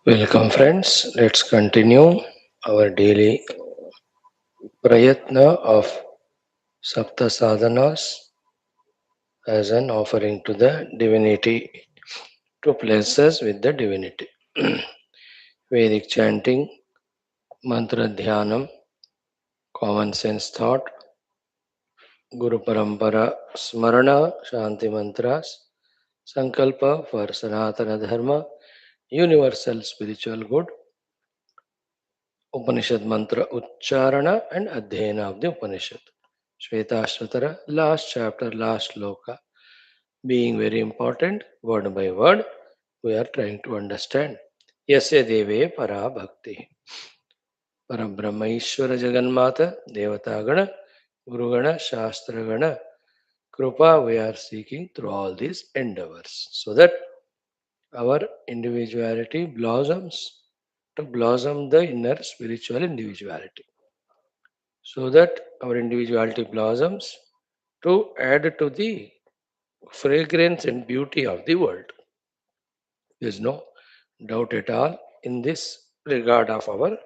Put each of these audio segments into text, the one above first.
Welcome, friends. Let's continue our daily prayatna of SAPTASADHANAS as an offering to the divinity to bless us with the divinity. Vedic chanting, mantra dhyanam, common sense thought, Guruparampara smarana, Shanti mantras, Sankalpa for Sanatana Dharma, universal spiritual good, Upanishad mantra Ucharana and Adhyayana of the Upanishad. Shwethashwathara, last chapter, last sloka, being very important, word by word, we are trying to understand. Yasya deve para bhakti. Parabrahma Ishwara Jagannatha, Devatagana, Gurugana, Shastragana, Krupa we are seeking through all these endeavors so that our individuality blossoms to blossom the inner spiritual individuality. So that our individuality blossoms to add to the fragrance and beauty of the world. There is no doubt at all in this regard of our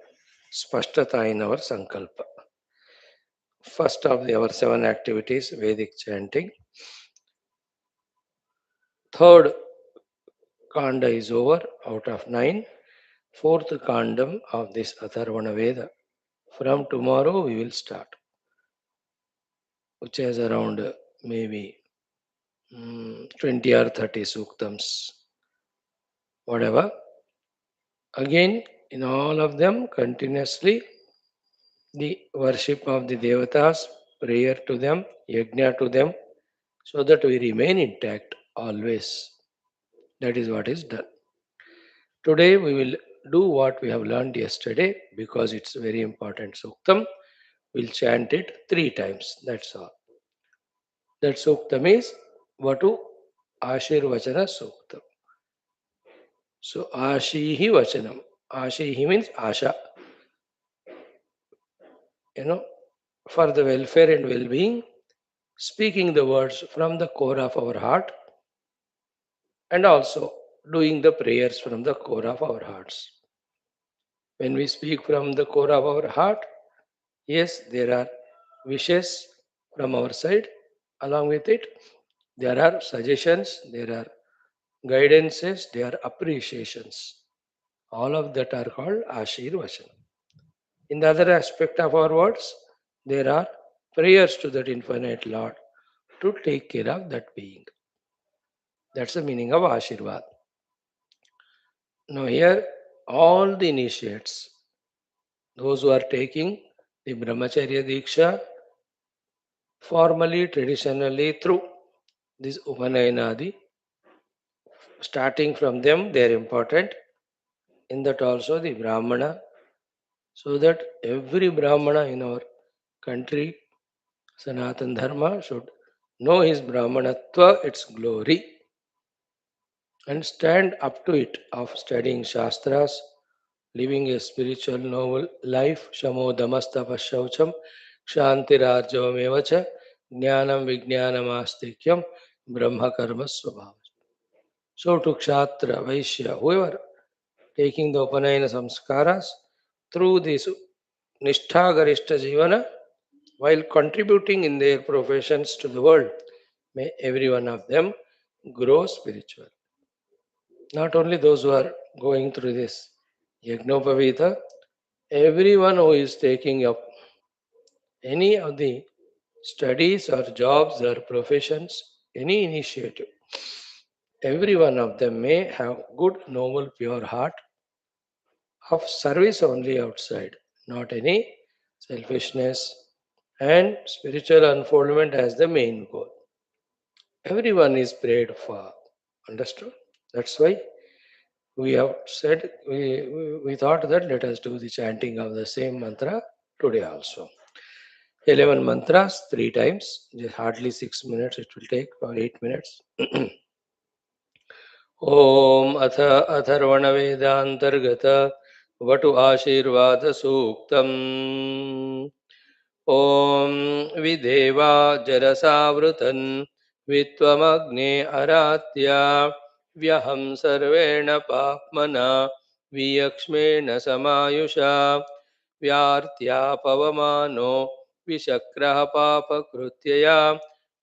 spashtata in our sankalpa. First of our seven activities, Vedic chanting. Third kanda is over out of nine. Fourth kandam of this Atharvana Veda. From tomorrow we will start, which is around maybe 20 or 30 suktams, whatever. Again, in all of them, continuously the worship of the devatas, prayer to them, yajna to them, so that we remain intact always. That is what is done. Today we will do what we have learned yesterday because it's very important suktam. We'll chant it 3 times. That's all. That suktam is Vatu Ashirvachana Suktam. So Ashihi Vachanam. Ashihi means Asha. For the welfare and well-being, speaking the words from the core of our heart and also doing the prayers from the core of our hearts. When we speak from the core of our heart, yes, there are wishes from our side. Along with it, there are suggestions, there are guidances, there are appreciations. All of that are called Ashirvachan. In the other aspect of our words, there are prayers to that infinite Lord to take care of that being. That's the meaning of Ashirvad. Now, here, all the initiates, those who are taking the Brahmacharya Diksha, formally, traditionally, through this Upanayana, starting from them, they are important. In that also, the Brahmana, so that every Brahmana in our country, Sanatana Dharma, should know his Brahmanatva, its glory, and stand up to it of studying Shastras, living a spiritual noble life, Shamo Damastapa Shaucham, Kshantirarjavamevacha, Jnanam Vijnanam Astikyam, Brahma Karma Swabhava. So to Kshatra, Vaishya, whoever taking the Upanayana Samskaras through this Nishtha Garishta Jivana, while contributing in their professions to the world, may every one of them grow spiritual. Not only those who are going through this Yagnopavita, everyone who is taking up any of the studies or jobs or professions, any initiative, every one of them may have good, noble, pure heart of service only outside, not any selfishness and spiritual unfoldment as the main goal. Everyone is prayed for. Understood? That's why we have said, we thought that let us do the chanting of the same mantra today also. 11 mantras, 3 times, just hardly 6 minutes, it will take about 8 minutes. Om अथर्वण वेदांतर्गत वटु आशीर्वाद सूक्तम ओम विदेवा जरसावृतन वित्वमग्ने अरात्या व्यहं सर्वेण पाप्मना वियक्ष्मेण समायुषा व्यार्त्या पवमानो विशक्रः पापकृत्यया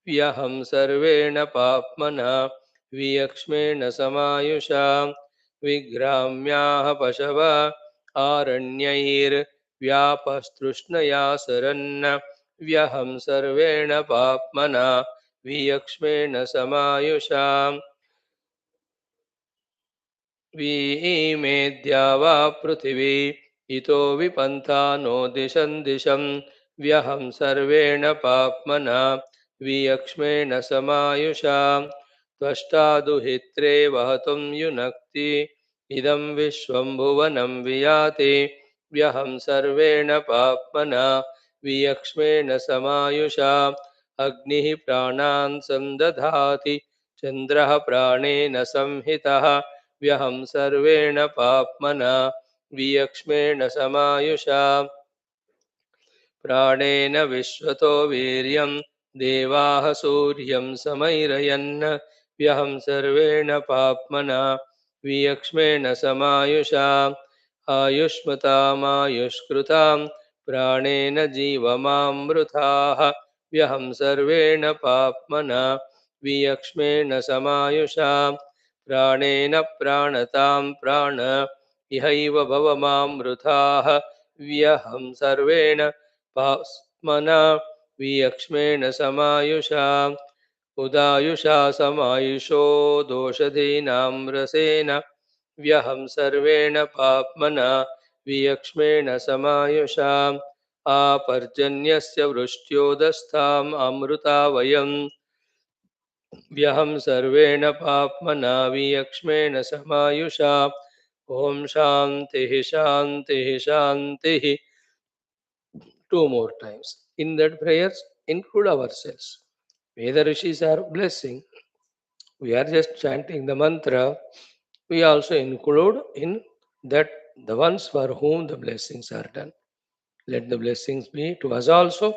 व्यहं सर्वेण पाप्मना वियक्ष्मेण समायुषा विग्राम्याः पशव आरण्यैर्व्यापस्तृष्णया सरन् व्यहं सर्वेण पाप्मना वियक्ष्मेण समायुषा वीमेद्या वा पृथिवी इतो विपन्था no दिशं दिशं व्यहं सर्वेण पाप्मना वियक्ष्मेण समायुषा त्वष्टादुहित्रे वहतुं युनक्ति इदं विश्वं भुवनं वियाति व्यहं सर्वेण पाप्मना वियक्ष्मेण समायुषा अग्निः प्राणान् संदधाति चन्द्रः प्राणेन संहितः व्यहं सर्वेण पाप्मना वियक्ष्मेण समायुषा प्राणेन विश्वतो वीर्यं देवाः सूर्यं समैरयन् व्यहं सर्वेण पाप्मना वियक्ष्मेण समायुषा आयुष्मतामायुष्कृतां प्राणेन जीवमामृताः व्यहं सर्वेण पाप्मना वियक्ष्मेण समायुषा प्राणेन प्राणतां प्राण इहैव भवमामृताः व्यहं सर्वेण पाप्मना वियक्ष्मेण समायुषा उदायुषा समायुषो दोषधीनां रसेन व्यहं सर्वेण पाप्मना वियक्ष्मेण समायुषा आपर्जन्यस्य वृष्ट्योदस्ताम् अमृता वयं व्यहं सर्वेण पाप्मना वियक्ष्मेण समायुषा ॐ शान्तिः शान्तिः शान्तिः. Two more times. In that prayers, include ourselves. Veda Rishis are blessing. We are just chanting the mantra. We also include in that the ones for whom the blessings are done. Let the blessings be to us also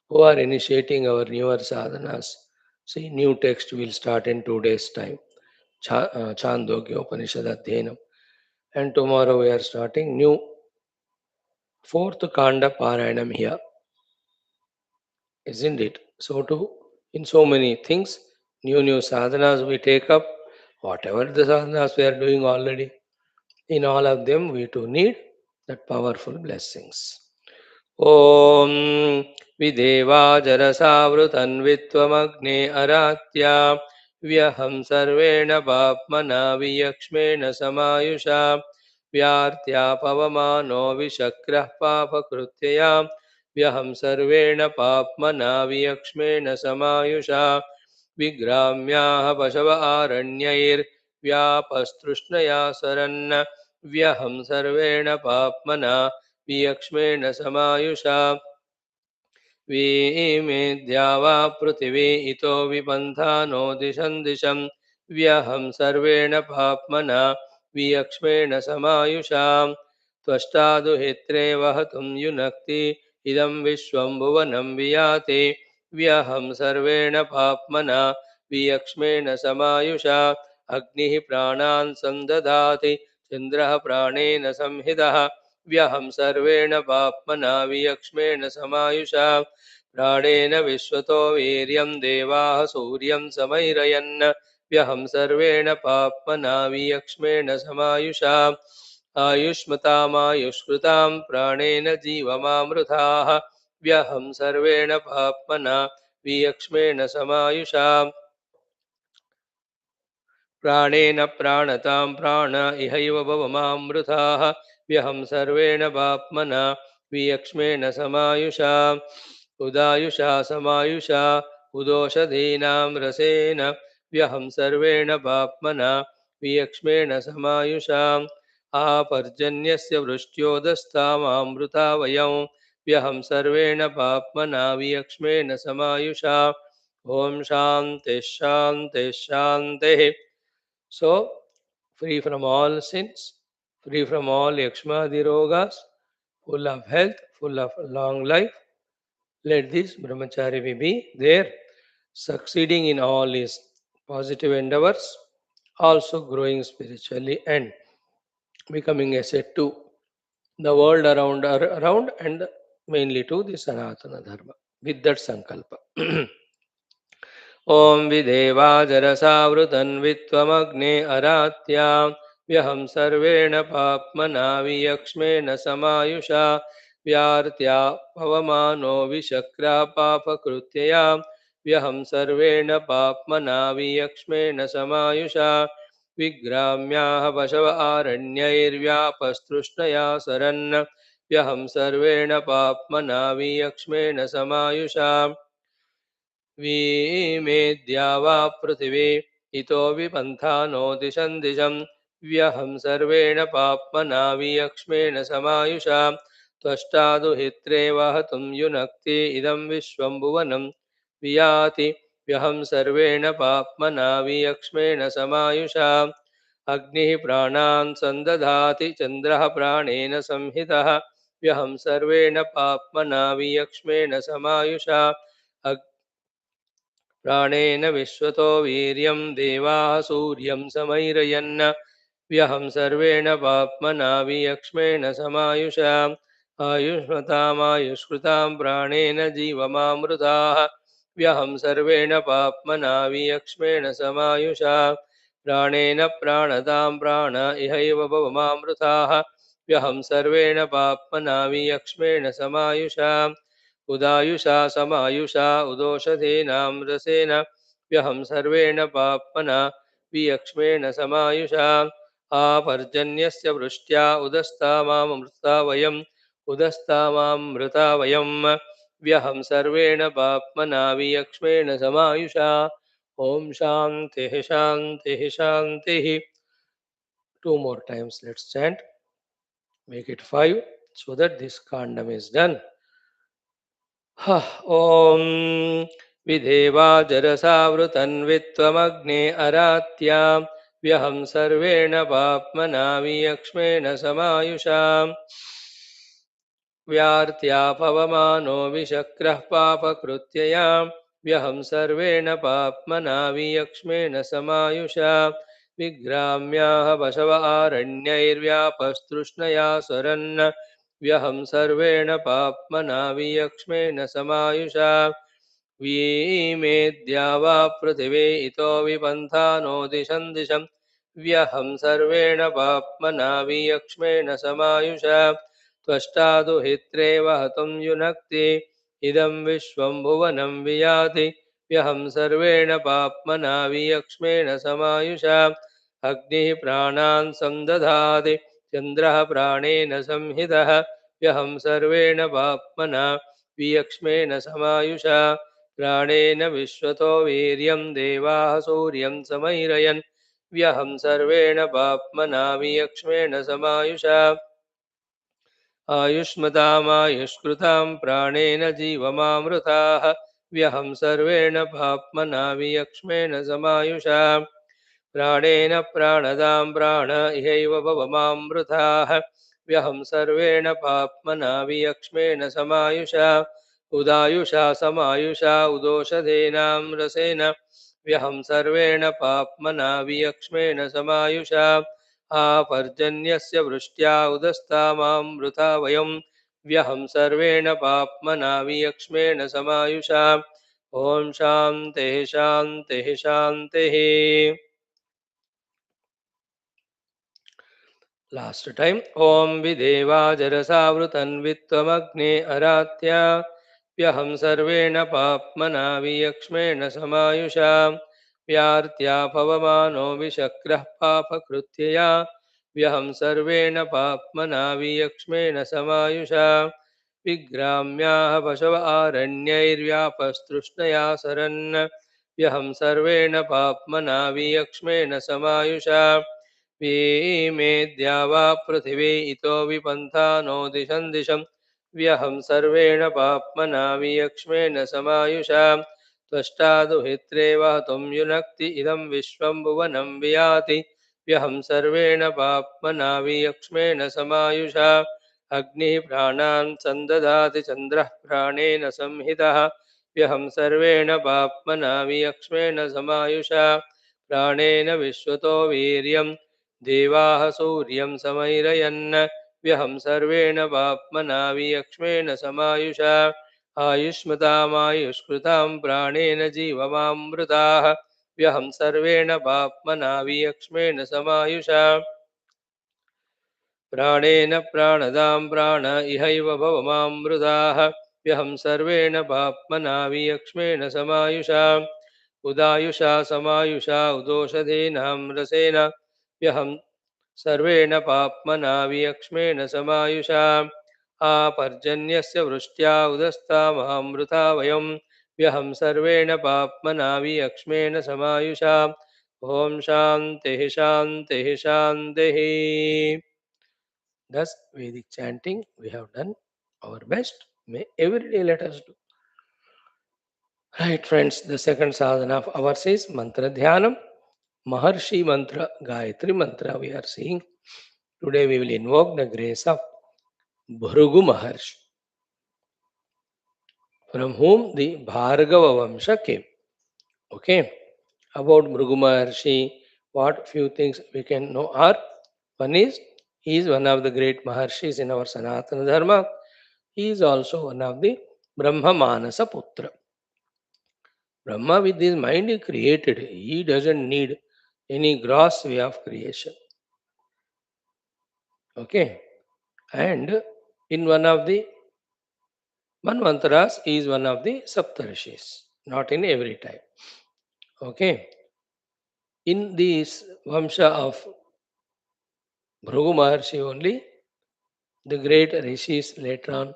who are initiating our newer sadhanas. See, new text will start in 2 days' time. Chandogya Upanishad Adhyanam. And tomorrow we are starting new fourth Kanda Parayanam here, isn't it? So too, in so many things, new sadhanas we take up, whatever the sadhanas we are doing already, in all of them we too need that powerful blessings. ॐ विदेवाजरसावृतन्वित्वमग्ने अरात्या व्यहं सर्वेण पाप्मना वियक्ष्मेण समायुषा व्यार्त्या पवमानो विशक्रः पापकृत्यया व्यहं सर्वेण पाप्मना वियक्ष्मेण समायुषा विग्राम्याः पशव आरण्यैर्व्यापस्तृष्णया सरन् व्यहं सर्वेण पाप्मना वियक्ष्मेण समायुषा वीमेद्या वा पृथिवी इतो विपन्था no दिशं दिशं व्यहं सर्वेण पाप्मना वियक्ष्मेण समायुषा त्वष्टादुहित्रे वहतुं युनक्ति इदं विश्वं भुवनं वियाति व्यहं सर्वेण पाप्मना वियक्ष्मेण समायुषा अग्निः प्राणान् संदधाति चन्द्रः प्राणेन संहितः व्यहं सर्वेण पाप्मना वियक्ष्मेण समायुषा प्राणेन विश्वतो वीर्यं देवाः सूर्यं समैरयन् व्यहं सर्वेण पाप्मना वियक्ष्मेण समायुषा आयुष्मतामायुष्कृतां प्राणेन जीवमामृताः व्यहं सर्वेण पाप्मना वियक्ष्मेण समायुषा प्राणेन प्राणतां प्राण इहैव भवमामृताः व्यहं सर्वेण पाप्मना वियक्ष्मेण समायुषा उदायुषा समायुषा उदोषधीनां रसेन व्यहं सर्वेण पाप्मना वियक्ष्मेण समायुषा आपर्जन्यस्य वृष्ट्योदस्तामामृता वयं व्यहं सर्वेण पाप्मना वियक्ष्मेण समायुषा ॐ शान्तिः शान्तिः शान्तिः. So, free from all sins, free from all yakshmadi rogas, full of health, full of long life. Let this brahmachari be there, succeeding in all his positive endeavors, also growing spiritually and becoming asset to the world around and mainly to the Sanatana Dharma. With that Sankalpa. ॐ विदेवाजरसावृतन्वित्वमग्ने अरात्यां व्यहं सर्वेण पाप्मना वियक्ष्मेण समायुषा व्यार्त्या पवमानो विशक्रा पापकृत्यया व्यहं सर्वेण पाप्मना वियक्ष्मेण समायुषा विग्राम्याः पशव आरण्यैर्व्यापस्तृष्णया सरन् व्यहं सर्वेण पाप्मना वियक्ष्मेण समायुषा वीमेद्या वा पृथिवी इतो विपन्था no दिशं दिशं व्यहं सर्वेण पाप्मना वियक्ष्मेण समायुषा त्वष्टादुहित्रे वहतुं युनक्ति इदं विश्वं भुवनं वियाति व्यहं सर्वेण पाप्मना वियक्ष्मेण समायुषा अग्निः प्राणान् संदधाति चन्द्रः प्राणेन संहितः व्यहं सर्वेण पाप्मना वियक्ष्मेण समायुषा प्राणेन विश्वतो वीर्यं देवाः सूर्यं समैरयन् व्यहं सर्वेण पाप्मना वियक्ष्मेण समायुषा आयुष्मतामायुष्कृतां प्राणेन जीवमामृताः व्यहं सर्वेण पाप्मना वियक्ष्मेण समायुषा प्राणेन प्राणदां प्राण इहैव भवमामृताः व्यहं सर्वेण पाप्मना वियक्ष्मेण समायुषा उदायुषा समायुषा उदोषधेनां रसेन व्यहं सर्वेण पाप्मना वियक्ष्मेण समायुषा आपर्जन्यस्य वृष्ट्या उदस्तामामृता वयम् उदस्तामामृता वयं व्यहं सर्वेण पाप्मना वियक्ष्मेण समायुषा ॐ शान्तिः शान्तिः शान्तिः. Two more times let's chant. Make it 5 so that this kandam is done. ॐ विदेवाजरसावृतन्वित्वमग्ने अरात्यां व्यहं सर्वेण पाप्मना वियक्ष्मेण समायुषा व्यार्त्या पवमानो विशक्रः पापकृत्यया व्यहं सर्वेण पाप्मना वियक्ष्मेण समायुषा विग्राम्याः पशव आरण्यैर्व्यापस्तृष्णया सरन् व्यहं सर्वेण पाप्मना वियक्ष्मेण समायुषा वीमेद्या वा पृथिवी इतो विपन्था नो दिशं दिशं व्यहं सर्वेण पाप्मना वियक्ष्मेण समायुषा त्वष्टादुहित्रे वहतुं युनक्ति इदं विश्वं भुवनं वियाति व्यहं सर्वेण पाप्मना वियक्ष्मेण समायुषा अग्निः प्राणान् संदधाति चन्द्रः प्राणेन संहितः व्यहं सर्वेण पाप्मना वियक्ष्मेण समायुषा प्राणेन विश्वतो वीर्यं देवाः सूर्यं समैरयन् व्यहं सर्वेण पाप्मना वियक्ष्मेण समायुषा आयुष्मतामायुष्कृतां प्राणेन जीवमामृताः व्यहं सर्वेण पाप्मना वियक्ष्मेण समायुषा प्राणेन प्राणदां प्राण इहैव भवमामृताः व्यहं सर्वेण पाप्मना वियक्ष्मेण समायुषा उदायुषा समायुषा उदोषधेनां रसेन व्यहं सर्वेण पाप्मना वियक्ष्मेण समायुषा आपर्जन्यस्य वृष्ट्या उदस्तामामृता वयं व्यहं सर्वेण पाप्मना वियक्ष्मेण समायुषा ॐ शान्तिः शान्तिः शान्तिः. Last time. ॐ विदेवाजरसावृतन्वित्वमग्ने अरात्या व्यहं सर्वेण पाप्मना वियक्ष्मेण समायुषा व्यार्त्या पवमानो विशक्रः पापकृत्यया व्यहं सर्वेण पाप्मना वियक्ष्मेण समायुषा विग्राम्याः पशव आरण्यैर्व्यापस्तृष्णया सरन् व्यहं सर्वेण पाप्मना वियक्ष्मेण समायुषा वीमेद्या वा पृथिवी इतो विपन्था नो दिशं दिशं व्यहं सर्वेण पाप्मना वियक्ष्मेण समायुषा त्वष्टादुहित्रे वहतुं युनक्ति इदं विश्वं भुवनं वियाति व्यहं सर्वेण पाप्मना वियक्ष्मेण समायुषा अग्निः प्राणान् संदधाति चन्द्रः प्राणेन संहितः व्यहं सर्वेण पाप्मना वियक्ष्मेण समायुषा प्राणेन विश्वतो वीर्यं देवाः सूर्यं समैरयन् व्यहं सर्वेण पाप्मना वियक्ष्मेण समायुषा आयुष्मतामायुष्कृतां प्राणेन जीवमामृताः व्यहं सर्वेण पाप्मना वियक्ष्मेण समायुषा प्राणेन प्राणदां प्राण इहैव भवमामृताः व्यहं सर्वेण पाप्मना वियक्ष्मेण समायुषा उदायुषा समायुषा उदोषधीनां रसेन व्यहं सर्वेण पाप्मना वियक्ष्मेण समायुषा आपर्जन्यस्य वृष्ट्या उदस्तामहमृता वयं व्यहं सर्वेण पाप्मना वियक्ष्मेण समायुषा ॐ शान्तिः शान्तिः शान्तिः. Thus, Vedic chanting, we have done our best. May every day let us do. Right, friends, the second sadhana of ours is Mantra Dhyanam. Maharshi Mantra, Gayatri Mantra, we are seeing. Today we will invoke the grace of Bhrugu Maharshi, from whom the Bhargava Vamsha came. Okay, about Bhrugu Maharshi, what few things we can know are: one is, he is one of the great Maharshis in our Sanatana Dharma. He is also one of the Brahma Manasa Putra. Brahma, with his mind, he created. He doesn't need any gross way of creation. Okay, and in one of the Manvantras, he is one of the Saptarshis, not in every time. Okay, in this Vamsha of Bhrugu Maharshi only, the great rishis later on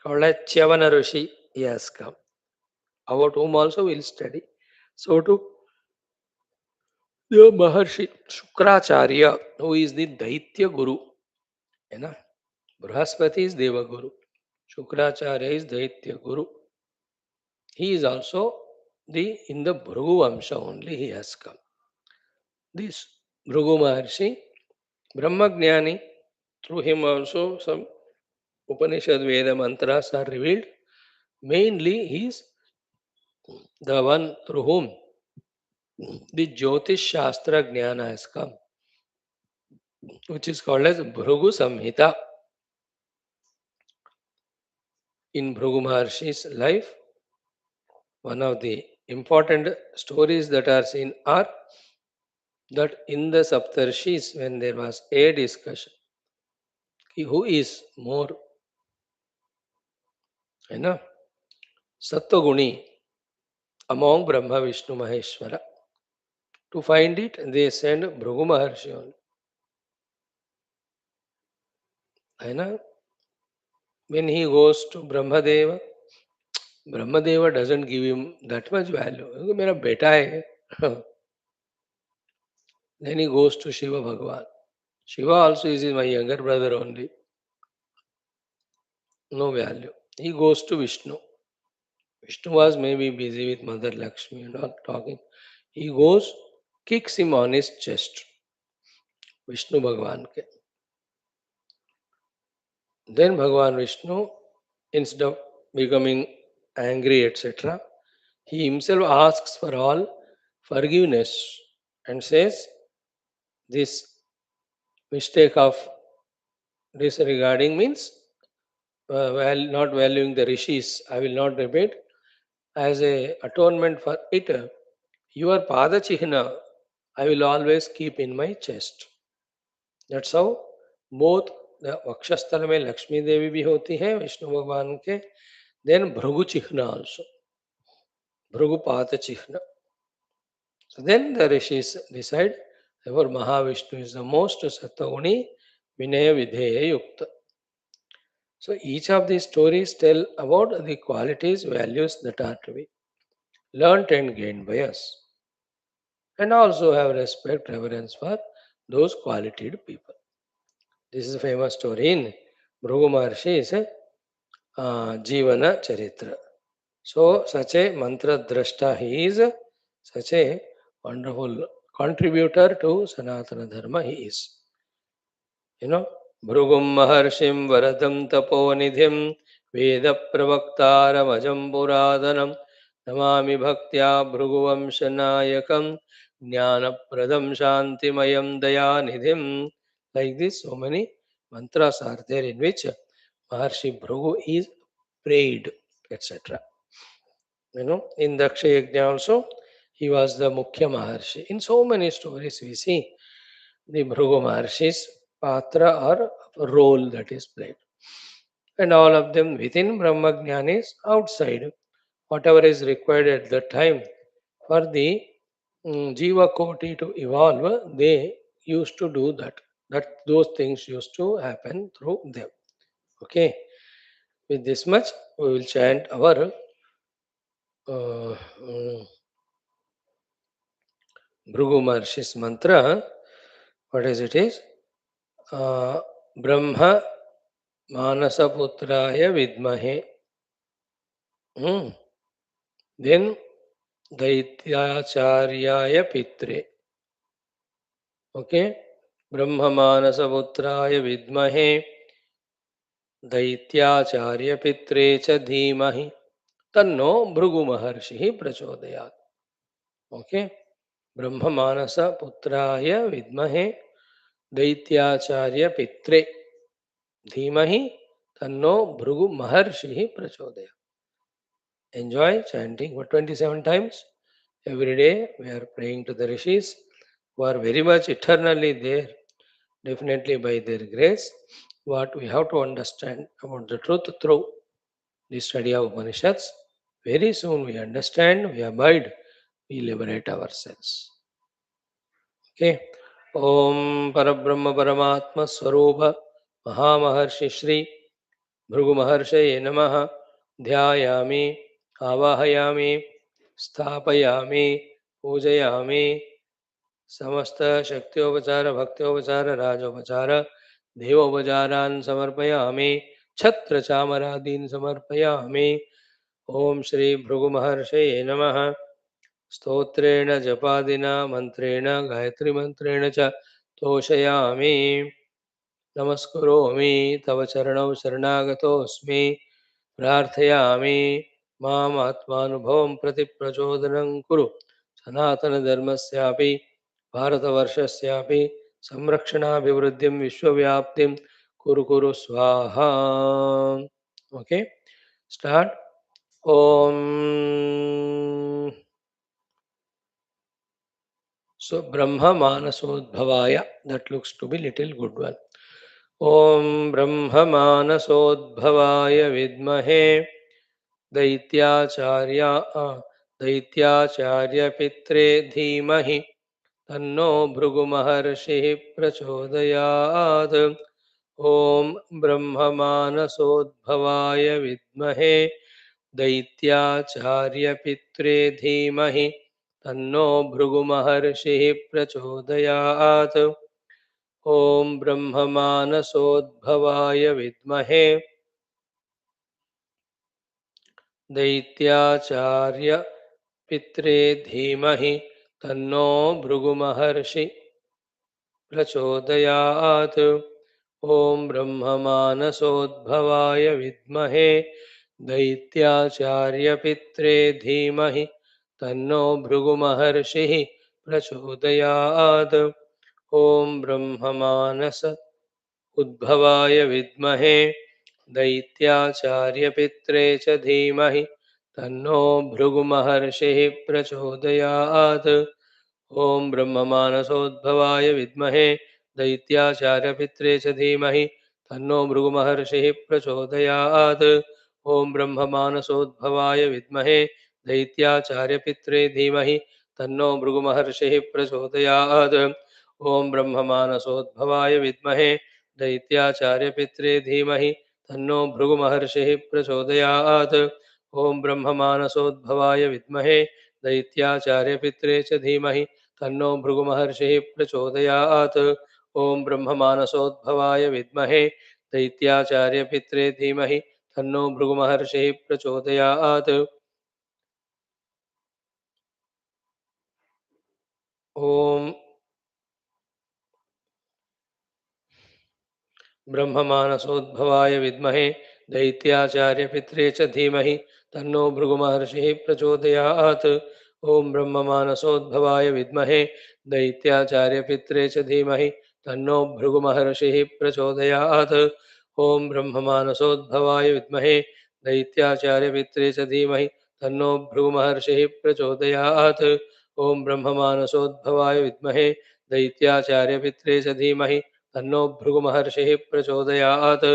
called as Chavana Rishi, he has come, about whom also we'll study. So to the Maharshi Shukracharya, who is the Daitya Guru, you know, Brahaspati is Deva Guru, Shukracharya is Daitya Guru. He is also the in the Bhrugu Vamsha only he has come. This Bhrugu Maharshi, Brahmagnani, through him also some Upanishad Veda mantras are revealed. Mainly he is the one through whom the Jyotish Shastra Jnana has come, which is called as Bhrugu Samhita. In Bhrugu Maharshi's life, one of the important stories that are seen are that in the Saptarshis, when there was a discussion, who is more, you know, Sattva among Brahma, Vishnu, Maheshwara. To find it, they send Bhrugu Maharshi only. You know, when he goes to Brahmadeva, Brahmadeva doesn't give him that much value. "Because मेरा बेटा है." Then he goes to Shiva Bhagavan. Shiva also is my younger brother only. No value. He goes to Vishnu. Vishnu was maybe busy with Mother Lakshmi and all talking. He goes, kicks him on his chest. Vishnu Bhagavan ke. Then Bhagavan Vishnu, instead of becoming angry, etc., he himself asks for all forgiveness and says, this mistake of disregarding means not valuing the rishis, I will not repeat. As a atonement for it, your pada chihna I will always keep in my chest. That's how both the वक्षस्थल में लक्ष्मी देवी भी होती है विष्णु भगवान के, then Bhrigu चिह्न also, Bhrigu पाद चिह्न. So then the rishis decide, therefore Mahavishnu is the most Sattaguni Vinaya Videya Yukta. So each of these stories tell about the qualities, values that are to be learnt and gained by us, and also have respect, reverence for those qualified people. This is a famous story in Bhrugu Maharshi's Jivana Charitra. So such a mantra drashta he is, such a wonderful contributor to Sanatana Dharma he is. You know, Bhrugum Maharshim Varadam Taponidhim Veda Pravaktaram Ajam Puradanam Namami भक्त्या भृगुवंशनायकं ज्ञानप्रदं शान्तिमयं दयानिधिं. Like this, so many mantras are there in which Maharshi Bhrugu is prayed, etc. In Daksha Yajna also, he was the Mukhya Maharshi. In so many stories, we see the Bhrugu Maharshi's patra or role that is played. And all of them within Brahmajnana is outside. Whatever is required at the time for the Jiva Koti to evolve, they used to do that. Those things used to happen through them. Okay. With this much, we will chant our Bhrugu Maharshi's mantra. What is it is? Brahma Manasaputraya Vidmahe. Then Daityacharya Pitre. Okay. Brahma Manasaputraya Vidmahe Daityacharya Pitre Cha Dhimahi Tanno Bhrugu Maharshihi Prachodayat. Okay. Brahma Manasa Putraya Vidmahe Daityacharya Pitre Dhimahi Tanno Bhrugu Maharshihi Prachodayat. Enjoy chanting for 27 times. Every day we are praying to the rishis who are very much eternally there, definitely by their grace. What we have to understand about the truth through the study of Upanishads. Very soon we understand, we abide, we liberate ourselves. Okay. Om Parabrahma Paramatma Swarupa Mahamaharshi Shri Bhrugu Maharshaye Namaha Dhyayami Avahayami Sthapayami Pujayami Samasta Shaktyopachara Bhaktyopachara Rajopachara Devopacharaन् Samarpayami Chhatra Chamaradin Samarpayami Om Shri Bhrugu Maharshaye Namaha स्तोत्रेण जपादिना मंत्रेण Gayatri मंत्रेण च तोषयामि नमस्करोमि तव चरणौ शरणागतोऽस्मि प्रार्थयामि माम् आत्मानुभवं प्रति प्रचोदनं कुरु सनातनधर्मस्यापि भारतवर्षस्यापि संरक्षणाभिवृद्धिं विश्वव्याप्तिं कुरु कुरु स्वाहा. Okay, start. Om. So Brahma Manasodbhavaya, that looks to be little good one. Om Brahma Manasodbhavaya Vidmahe Daityacharya Pitre Dhimahi Tanno Bhrugu Maharshihi Prachodayat. Om Brahma Manasodbhavaya Vidmahe Daityacharya Pitre Dhimahi तन्नो भृगु महर्षिः प्रचोदयात्. ओम ब्रह्ममानसोद्भवाय विद्महे दैत्याचार्य पित्रे धीमहि तन्नो भृगु महर्षि प्रचोदयात्. ओम ब्रह्ममानसोद्भवाय विद्महे दैत्याचार्य पित्रे धीमहि तन्नो भृगु महर्षिः प्रचोदयात्. ओम ब्रह्ममानस उद्भवाय विद्महे दैत्याचार्य पित्रे च धीमहि तन्नो भृगु महर्षिः प्रचोदयात्. ओम ब्रह्ममानसोद्भवाय विद्महे दैत्याचार्य पित्रे च धीमहि तन्नो भृगु महर्षिः प्रचोदयात्. ओम ब्रह्ममानसोद्भवाय विद्महे दैत्याचार्य पित्रे धीमहि तन्नो भृगु महर्षिः प्रचोदयात्. ओम ब्रह्ममानसोद्भवाय विद्महे दैत्याचार्य पित्रे धीमहि तन्नो भृगु महर्षिः प्रचोदयात्. ओम ब्रह्ममानसोद्भवाय विद्महे दैत्याचार्य पित्रे च धीमहि तन्नो भृगु महर्षिः प्रचोदयात्. ओम ब्रह्ममानसोद्भवाय विद्महे दैत्याचार्य पित्रे धीमहि तन्नो भृगु महर्षिः प्रचोदयात्. ओम ब्रह्ममानसोद्भवाय विद्महे दैत्याचार्यपित्रे च धीमहि तन्नो भृगुमहर्षिः प्रचोदयात्। ॐ ब्रह्ममानसोद्भवाय विद्महे दैत्याचार्यपित्रे च धीमहि तन्नो भृगुमहर्षिः प्रचोदयात्। ॐ ब्रह्ममानसोद्भवाय विद्महे दैत्याचार्यपित्रे च धीमहि तन्नो भृगुमहर्षिः प्रचोदयात्। ॐ ब्रह्ममानसोद्भवाय विद्महे दैत्याचार्यपित्रे च धीमहि तन्नो भृगुमहर्षिः प्रचोदयात्।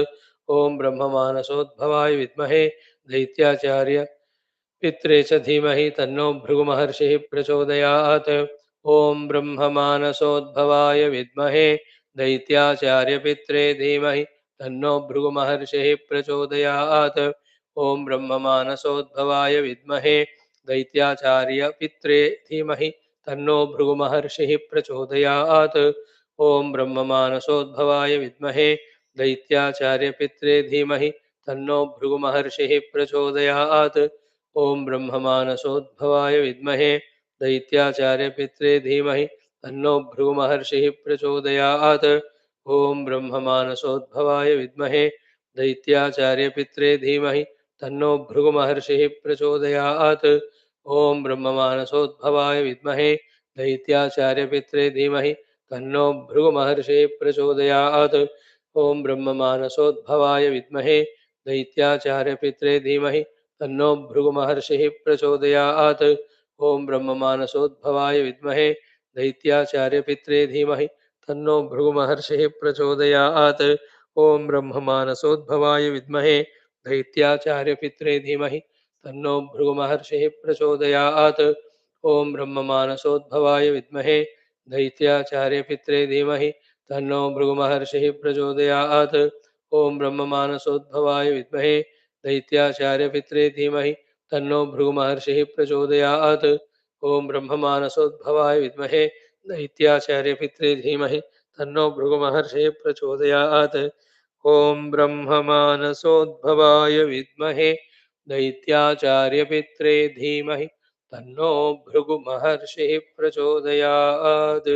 ॐ ब्रह्ममानसोद्भवाय विद्महे दैत्याचार्य पित्रे च धीमहि तन्नो भृगुमहर्षिः प्रचोदयात्। ॐ ब्रह्ममानसोद्भवाय विद्महे दैत्याचार्यपित्रे धीमहि तन्नो भृगुमहर्षिः प्रचोदयात्। ॐ ब्रह्ममानसोद्भवाय विद्महे दैत्याचार्यपित्रे धीमहि तन्नो भृगुमहर्षिः प्रचोदयात्। ॐ ब्रह्ममानसोद्भवाय विद्महे दैत्याचार्यपित्रे धीमहि तन्नो भृगुमहर्षिः प्रचोदयात्। ॐ ब्रह्ममानसोद्भवाय विद्महे दैत्याचार्यपित्रे धीमहि तन्नो भृगुमहर्षिः प्रचोदयात्। ॐ ब्रह्ममानसोद्भवाय विद्महे दैत्याचार्यपित्रे धीमहि तन्नो भृगुमहर्षिः प्रचोदयात्। ॐ ब्रह्ममानसोद्भवाय विद्महे दैत्याचार्यपित्रे धीमहि तन्नो भृगुमहर्षिः प्रचोदयात्। ॐ ब्रह्ममानसोद्भवाय विद्महे दैत्याचार्यपित्रे धीमहि तन्नो भृगुमहर्षिः प्रचोदयात्। ॐ ब्रह्ममानसोद्भवाय विद्महे दैत्याचार्यपित्रे धीमहि तन्नो भृगुमहर्षिः प्रचोदयात्। ॐ ब्रह्ममानसोद्भवाय विद्महे दैत्याचार्यपित्रे धीमहि तन्नो भृगुमहर्षिः प्रचोदयात्। ॐ ब्रह्ममानसोद्भवाय विद्महे दैत्याचार्यपित्रे धीमहि तन्नो भृगुमहर्षिः प्रचोदयात्। ॐ ब्रह्ममानसोद्भवाय विद्महे दैत्याचार्यपित्रे धीमहि तन्नो भृगुमहर्षिः प्रचोदयात्। ॐ ब्रह्ममानसोद्भवाय विद्महे दैत्याचार्यपित्रे धीमहि तन्नो भृगुमहर्षिः प्रचोदयात्। ॐ ब्रह्ममानसोद्भवाय विद्महे दैत्याचार्यपित्रे धीमहि तन्नो भृगुमहर्षिः प्रचोदयात्।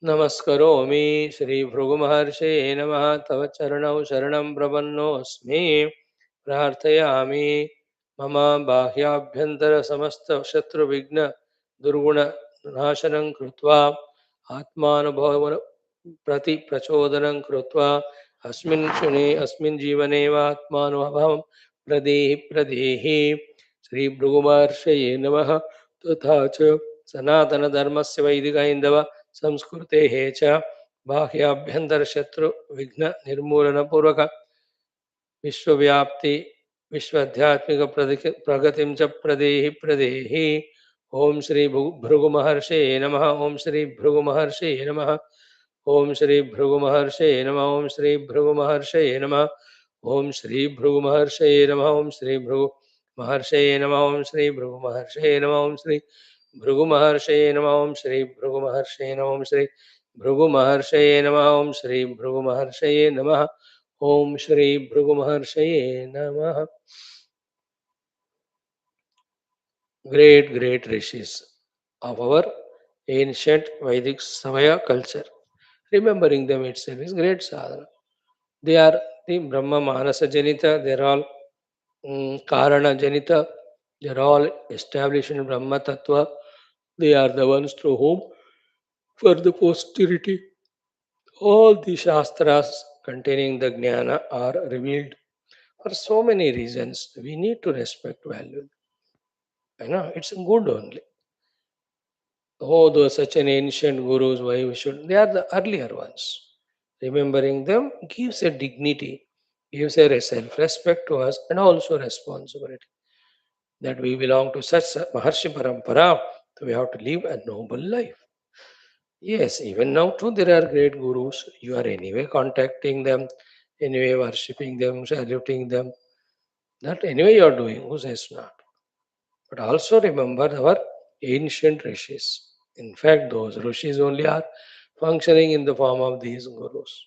नमस्करोमि श्रीभृगुमहर्षे नमः। तव चरणौ शरणं प्रपन्नोऽस्मि। प्रार्थयामि मम बाह्याभ्यन्तरसमस्तशत्रुविघ्न दुर्गुणनाशनं कृत्वा आत्मानुभवं प्रति प्रचोदनं कृत्वा अस्मिन् क्षणे अस्मिन् जीवने वा आत्मानुभवं प्रदेहि श्रीभृगुमहर्षये नमः। तथा च सनातनधर्मस्य वैदिकैन्दव संस्कृतेः च बाह्याभ्यन्तरशत्रुविघ्ननिर्मूलनपूर्वक विश्वव्याप्ति विश्वाध्यात्मिक प्रगतिं च प्रदेहि। ओम श्री भृगुमहर्षे नमः। ओम श्री भृगुमहर्षे नमः। ओम श्री भृगुमहर्षे नमः। ओम श्री भृगुमहर्षे नमः। ओम श्री भृगुमहर्षे नमः। ओम श्री भृगुमहर्षे नमः। ओम श्री भृगुमहर्षे नमः। ओम श्री भृगुमहर्षे नमः। ओम श्री भृगुमहर्षे नमः। ओम श्री भृगुमहर्षे नमः। ओम श्री भृगुमहर्षे नमः। ओम श्री भृगुमहर्षये नमः। Great rishis of our ancient Vedic Samaya culture. Remembering them itself is great sadhana. They are the Brahma Manasa Janita, they are all Karana Janita, they are all established in Brahma Tattva. They are the ones through whom, for the posterity, all the Shastras containing the Jnana are revealed. For so many reasons, we need to respect value. I know it's good only. Oh, those such an ancient gurus, why we should? They are the earlier ones. Remembering them gives a dignity, gives a self-respect to us, and also responsibility that we belong to such a Maharshi Parampara. So we have to live a noble life. Yes, even now too there are great gurus. You are anyway contacting them, anyway worshipping them, saluting them. That anyway you are doing. Who says not? But also remember our ancient rishis. In fact, those rishis only are functioning in the form of these gurus.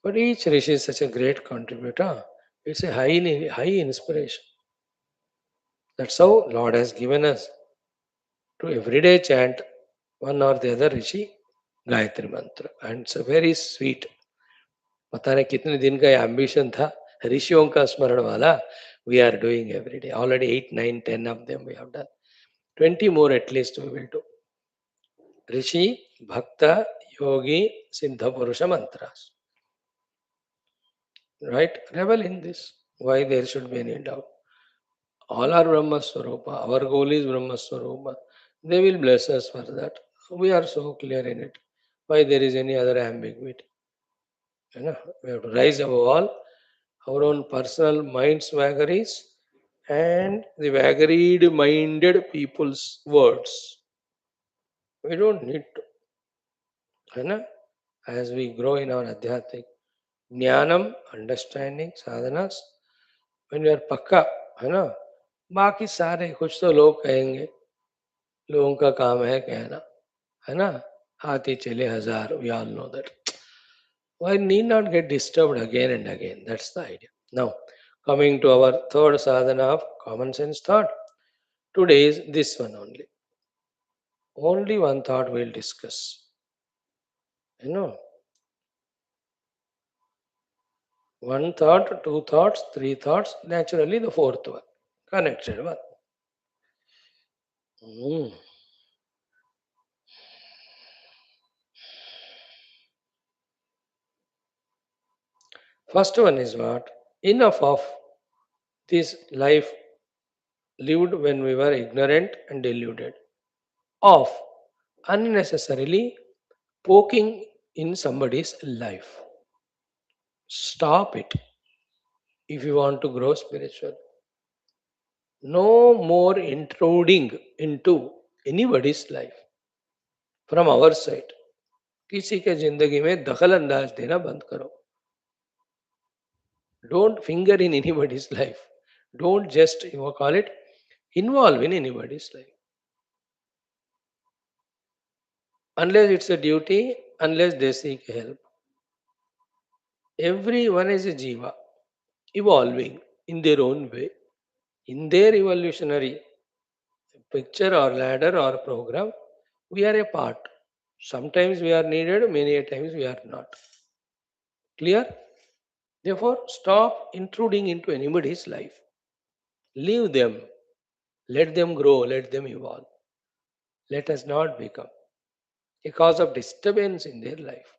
But each rishi is such a great contributor. It's a high inspiration. That's how Lord has given us to everyday chant one or the other rishi Gayatri mantra. And it's a very sweet. पता नहीं कितने दिन का ये ambition था, ऋषियों का स्मरण वाला. We are doing every day. Already 8, 9, 10 of them we have done. 20 more at least we will do. Rishi, Bhakta, Yogi, Siddha Purusha mantras. Right? Revel in this. Why there should be any doubt? All are Brahma Swarupa. Our goal is Brahma Swarupa. They will bless us for that. We are so clear in it. Why there is any other ambiguity? You know, we have to rise above all our own personal mind vagaries and the varied minded people's words. We don't need to. You know, as we grow in our adhyatmic jnanam, understanding, sadhanas, when you are pakka, है ना, बाकी सारे कुछ तो लोग कहेंगे, लोगों का काम है कहना, है ना, हाथी चले हजार, we all know that. Why need not get disturbed again and again? That's the idea. Now, coming to our third sadhana of common sense thought. Today is this one only. Only one thought we'll discuss. You know, one thought, two thoughts, three thoughts, naturally the fourth one. Connected one. Mm. First one is what? Enough of this life lived when we were ignorant and deluded. Of unnecessarily poking in somebody's life. Stop it if you want to grow spiritual. No more intruding into anybody's life from our side. किसी के जिंदगी में दखल अंदाज देना बंद करो. Don't finger in anybody's life. Don't just, you call it, involve in anybody's life. Unless it's a duty, unless they seek help. Everyone is a jiva, evolving in their own way. In their evolutionary picture or ladder or program, we are a part. Sometimes we are needed, many a times we are not. Clear? Therefore, stop intruding into anybody's life. Leave them. Let them grow. Let them evolve. Let us not become a cause of disturbance in their life.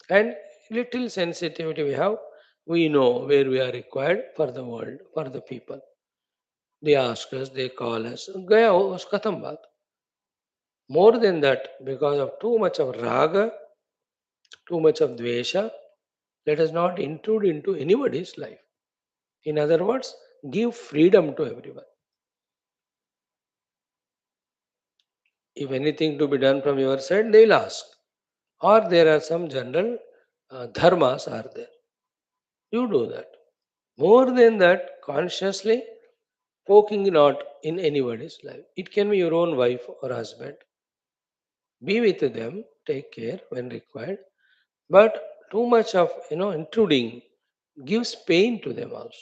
And little sensitivity we have, we know where we are required for the world, for the people. They ask us, they call us. Gaya ho, us khatam baat. More than that, because of too much of raga, too much of dvesha, let us not intrude into anybody's life. In other words, give freedom to everyone. If anything to be done from your side, they will ask. Or there are some general dharmas are there. You do that. More than that, consciously poking not in anybody's life. It can be your own wife or husband. Be with them, take care when required. But too much of intruding gives pain to them also.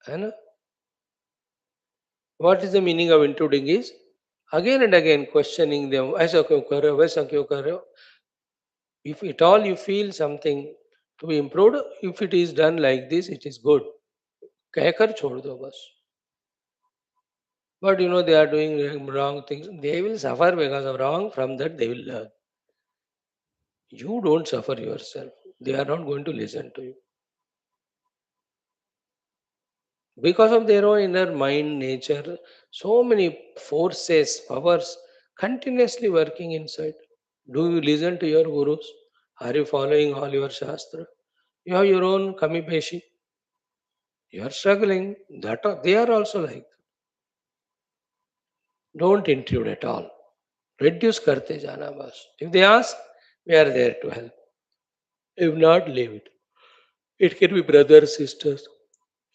And what is the meaning of intruding is again and again questioning them. ऐसा क्यों कर रहे हो? वैसा क्यों कर रहे हो? If at all you feel something to be improved, if it is done like this, it is good. कहकर छोड़ दो बस. But they are doing wrong things. They will suffer because of wrong. From that they will learn. You don't suffer yourself. They are not going to listen to you. Because of their own inner mind, nature, so many forces, powers continuously working inside. Do you listen to your gurus? Are you following all your shastra? You have your own kami peshi. You are struggling. They are also like. Don't intrude at all. Reduce karte jana bas. If they ask, we are there to help. If not, leave it. It can be brothers, sisters.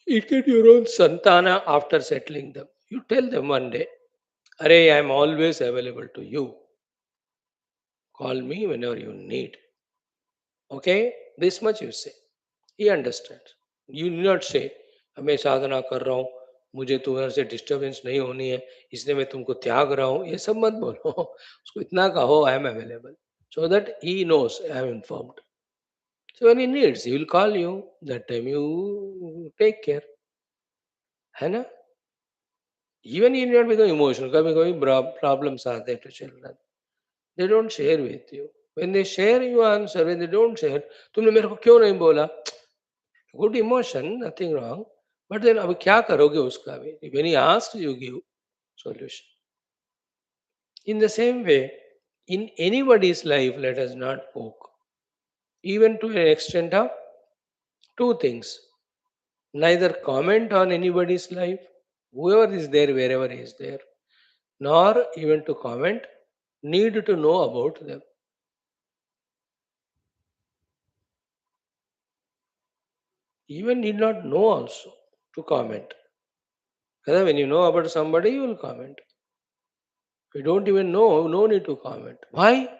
It can be your own santana after settling them. You tell them one day, Are, I am always available to you. Call me whenever you need. Okay? This much you say. He understands. You need not say, मैं साधना कर रहा हूँ, मुझे तुम्हारे से disturbance नहीं होनी है, इसलिए मैं तुमको त्याग रहा हूँ. ये सब मत बोलो. उसको इतना कहो, I am available. so that he knows I am informed. So when he needs, he will call you. That time you take care. है ना? Even you not become emotional. कभी कभी problems are there to children. They don't share with you. When they share, you answer. When they don't share, तुमने मेरे को क्यों नहीं बोला? Good emotion, nothing wrong. But then अब क्या करोगे उसका भी? When he asks, you give solution. In the same way, in anybody's life, let us not poke. Even to an extent of two things. Neither comment on anybody's life, whoever is there, wherever he is there, nor even to comment, need to know about them. Even need not know also to comment. Because when you know about somebody, you will comment. If you don't even know, no need to comment. Why?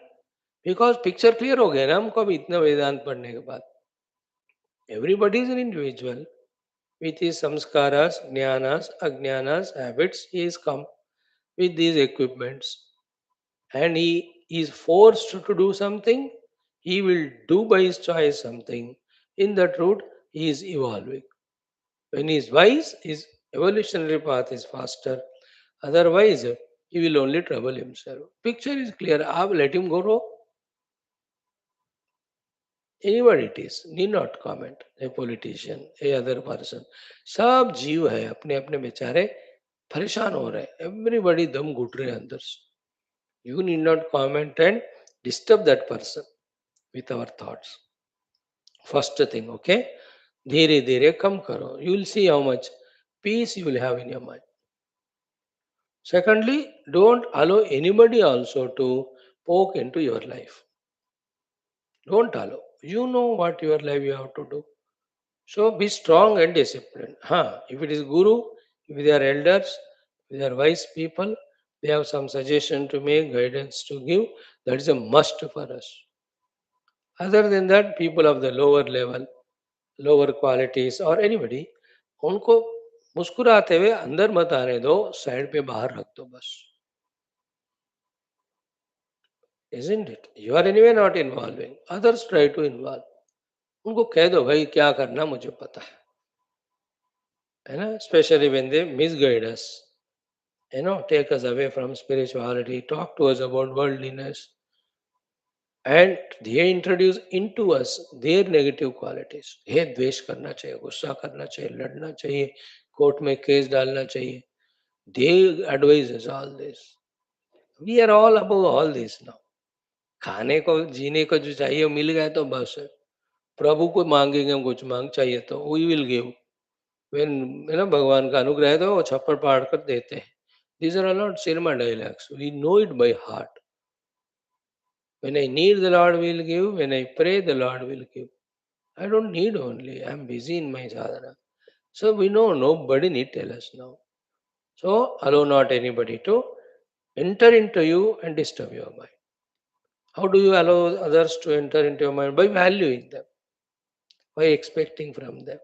Because picture clear हो गया ना हमको अभी इतना वेदांत पढ़ने के बाद. Everybody is an individual with his samskaras, jnanas, ajnanas, habits. He is come with these equipments, and he is forced to do something. He will do by his choice something. In that route, he is evolving. When he is wise, his evolutionary path is faster. Otherwise, he will only trouble himself. Picture is clear. Ab let him go. Anybody it is, need not comment. A politician, a other person. सब जीव है अपने अपने बेचारे परेशान हो रहे हैं. Everybody दम घुट रहे हैं अंदर से. You need not comment and disturb that person with our thoughts. First thing, okay? धीरे धीरे कम करो. You will see how much peace you will have in your mind. Secondly, don't allow anybody also to poke into your life. Don't allow. You know what your life you have to do. So be strong and disciplined. If it is guru, if they are elders, if they are wise people, they have some suggestion to make, guidance to give, that is a must for us. Other than that, people of the lower level, lower qualities or anybody, उनको मुस्कुराते हुए अंदर मत आने दो, side पे बाहर रख दो बस. Isn't it? You are anyway not involving. Others try to involve. उनको कह दो भाई क्या करना मुझे पता है ना? Especially when they misguide us. Take us away from spirituality, talk to us about worldliness, and they introduce into us their negative qualities. हे द्वेष करना चाहिए, गुस्सा करना चाहिए, लड़ना चाहिए, कोर्ट में केस डालना चाहिए. They advise us all this. We are all above all this now. खाने को जीने को जो चाहिए मिल गया तो बस है. प्रभु को मांगेंगे हम कुछ मांग चाहिए तो we will give. When भगवान का अनुग्रह है तो वो छप्पड़ फाड़ कर देते हैं. These are all not cinema dialogues. We know it by heart. When I need, the Lord will give. When I pray, the Lord will give. I don't need only. I'm busy in my sadhana. So we know nobody need tell us now. So allow not anybody to enter into you and disturb your mind. How do you allow others to enter into your mind? By valuing them, by expecting from them.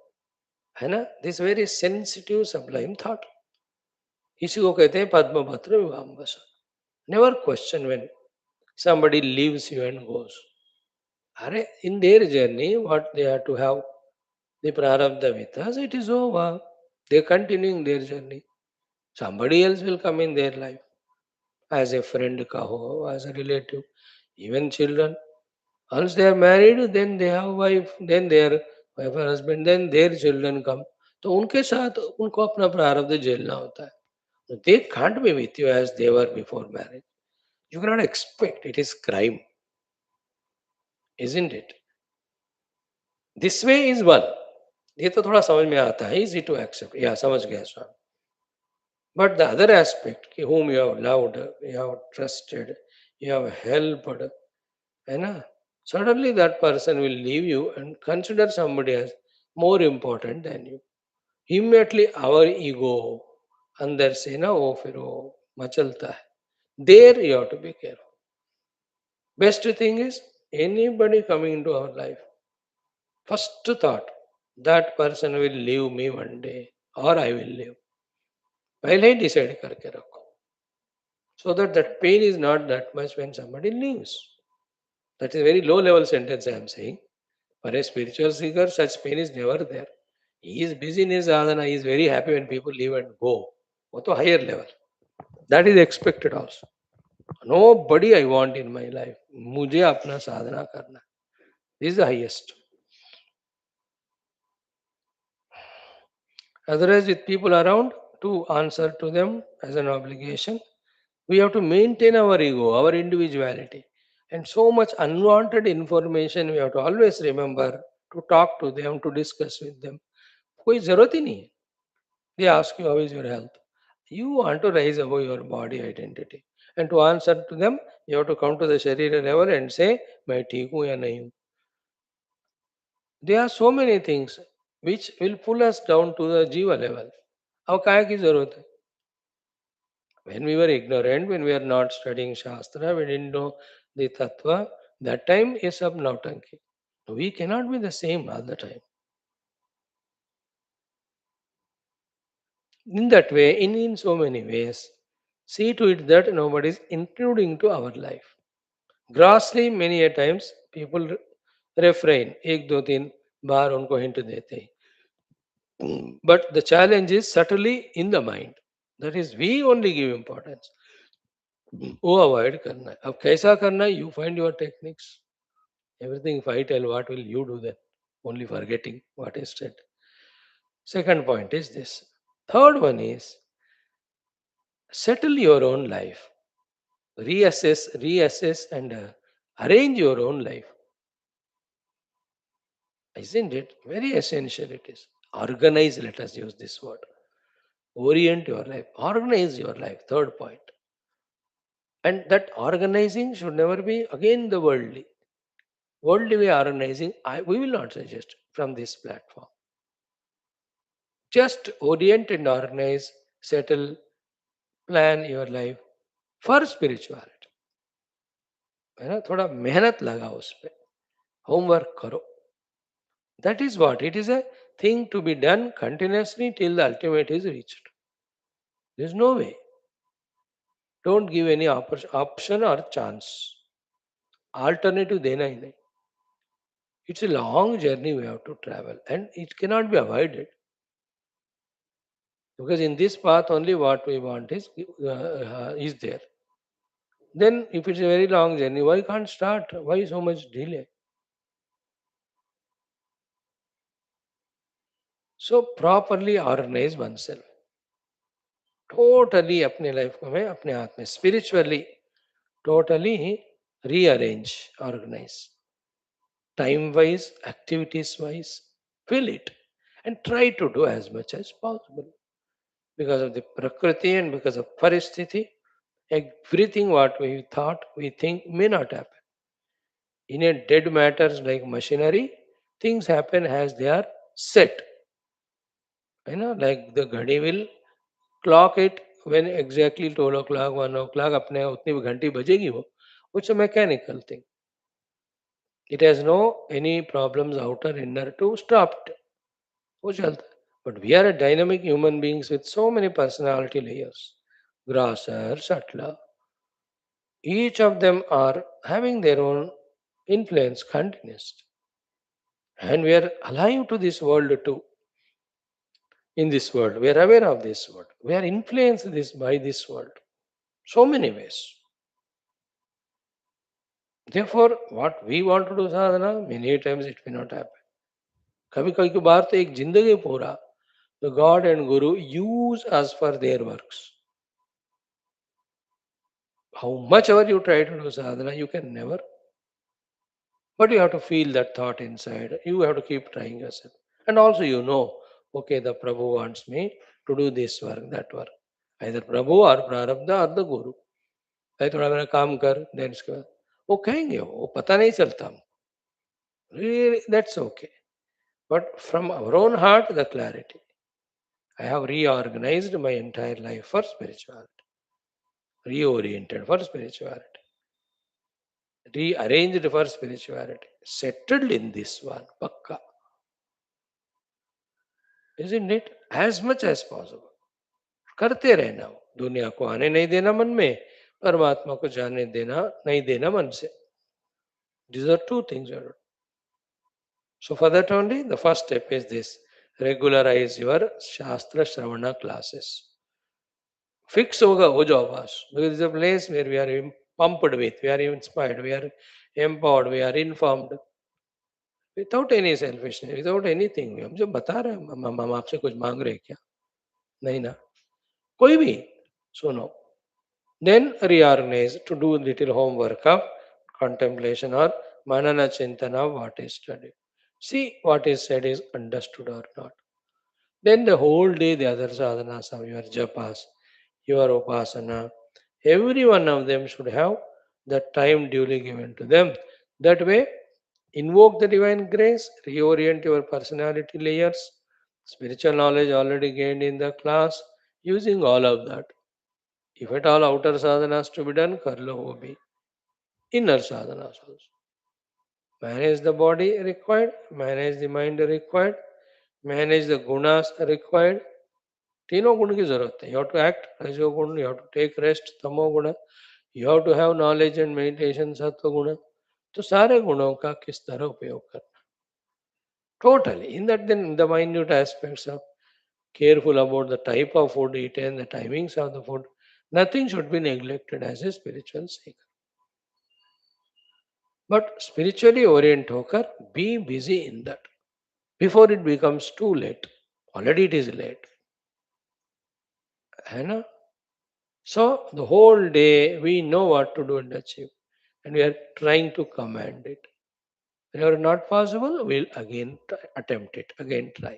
है ना? This very sensitive, sublime thought. इसी को कहते हैं पद्म पत्र विवाम्बसा. Never question when somebody leaves you and goes. In their journey, what they have to have the prarabdha with us, it is over. They are continuing their journey. Somebody else will come in their life as a friend, kaho, as a relative, even children. Once they are married, then they have wife, then their wife or husband, then their children come. तो उनके साथ उनको अपना प्रारब्ध झेलना होता है. They can't be with you as they were before marriage. You cannot expect. It is crime, isn't it? This way is one. ये तो थोड़ा समझ में आता है, easy to accept. Yeah, समझ गया स्वामी. But the other aspect, कि whom you have loved, you have trusted, you have helped, है ना? Suddenly that person will leave you and consider somebody as more important than you. Immediately our ego अंदर से ना वो फिर वो मचलता है. There you have to be careful. Best thing is anybody coming into our life, first thought, that person will leave me one day or I will leave. पहले ही decide करके रखो, so that that pain is not that much when somebody leaves. That is a very low level sentence I am saying. For a spiritual seeker, such pain is never there. He is busy in his sadhana, he is very happy when people leave and go. वो तो higher level. That is expected also. Nobody I want in my life. मुझे अपना साधना करना. This is the highest. Otherwise, with people around, to answer to them as an obligation, we have to maintain our ego, our individuality. And so much unwanted information we have to always remember to talk to them, to discuss with them. कोई जरूरत ही नहीं है. They ask you how is your health. You want to rise above your body identity. And to answer to them, you have to come to the Sharira level and say, मैं ठीक हूँ या नहीं हूँ. There are so many things which will pull us down to the Jiva level. अब काय की जरूरत है? When we were ignorant, when we were not studying Shastra, we didn't know the Tattva, that time is sab nautanki. We cannot be the same all the time. In that way, in so many ways, see to it that nobody is intruding to our life. Grossly, many a times, people refrain. एक दो तीन बार उनको hint देते हैं. But the challenge is subtly in the mind. That is, we only give importance. वो avoid करना है. अब कैसा करना है? You find your techniques. Everything if I tell, what will you do then? Only forgetting what is said. Second point is this. Third one is settle your own life. Reassess, and arrange your own life. Isn't it? Very essential it is. Organize, let us use this word. Orient your life. Organize your life. Third point. And that organizing should never be again the worldly. Worldly way organizing, we will not suggest from this platform. Just orient and organize, settle, plan your life for spirituality. है ना, थोड़ा मेहनत लगाओ उस पर, homework करो. That is what it is, a thing to be done continuously till the ultimate is reached. There is no way. Don't give any option or chance. Alternative देना ही नहीं. It's a long journey we have to travel and it cannot be avoided. Because in this path only what we want is there. Then if it's a very long journey, why can't start? Why so much delay? So properly organize oneself. Totally अपने life को मैं अपने हाथ में spiritually totally rearrange, organize. Time wise, activities wise, fill it and try to do as much as possible. Because of the prakriti and because of paristiti, everything what we thought, we think may not happen. In a dead matters like machinery, things happen as they are set. You know, like the ghadi will clock it when exactly 12 o'clock, 1 o'clock, अपने उतनी घंटी बजेगी वो. It's a mechanical thing. It has no any problems outer inner to stop it. वो चलता है. But we are a dynamic human beings with so many personality layers. Grosser, subtler. Each of them are having their own influence continuously. And we are alive to this world too. In this world, we are aware of this world. We are influenced by this world. So many ways. Therefore, what we want to do sadhana, many times it may not happen. कभी कभी की बार तो एक जिंदगी पूरा the God and Guru use us for their works. How much ever you try to do sadhana, you can never. But you have to feel that thought inside. You have to keep trying yourself. And also you know, okay, the Prabhu wants me to do this work, that work. Either Prabhu or Prarabdha or the Guru. भाई थोड़ा मेरा काम कर, then इसके बाद वो कहेंगे, वो पता नहीं चलता हमको. Really, that's okay. But from our own heart, the clarity. I have reorganized my entire life for spirituality, reoriented for spirituality, rearranged for spirituality, settled in this one, pakka. Isn't it? As much as possible. करते रहना हो. दुनिया को आने नहीं देना मन में, परमात्मा को जाने देना नहीं देना मन से. These are two things. So for that only, the first step is this: regularize your Shastra Shravana classes. Fix hoga wo job us. Because it's a place where we are pumped with, we are inspired, we are empowered, we are informed without any selfishness, without anything. हम जब बता रहे हैं हम आपसे कुछ मांग रहे हैं क्या? नहीं ना, कोई भी सुनो. Then reorganize to do little homework of contemplation or manana chintana of what is studied. See what is said is understood or not. Then the whole day the other sadhanas of your japas, your upasana, every one of them should have the time duly given to them. That way, invoke the divine grace, reorient your personality layers, spiritual knowledge already gained in the class, using all of that. If at all outer sadhanas to be done, karlo ho bhi. Inner sadhanas also. Manage the body required, manage the mind required, manage the gunas required. तीनों गुण की जरूरत है. You have to act rajoguna, you have to take rest tamoguna, you have to have knowledge and meditation sattvaguna. तो सारे गुणों का किस तरह उपयोग करना, totally in that, then the minute aspects of careful about the type of food eaten, the timings of the food, nothing should be neglected as a spiritual seeker. But spiritually orient होकर be busy in that before it becomes too late. Already it is late, है ना? So the whole day we know what to do and achieve, and we are trying to command it. Whenever not possible, we'll again attempt it, again try.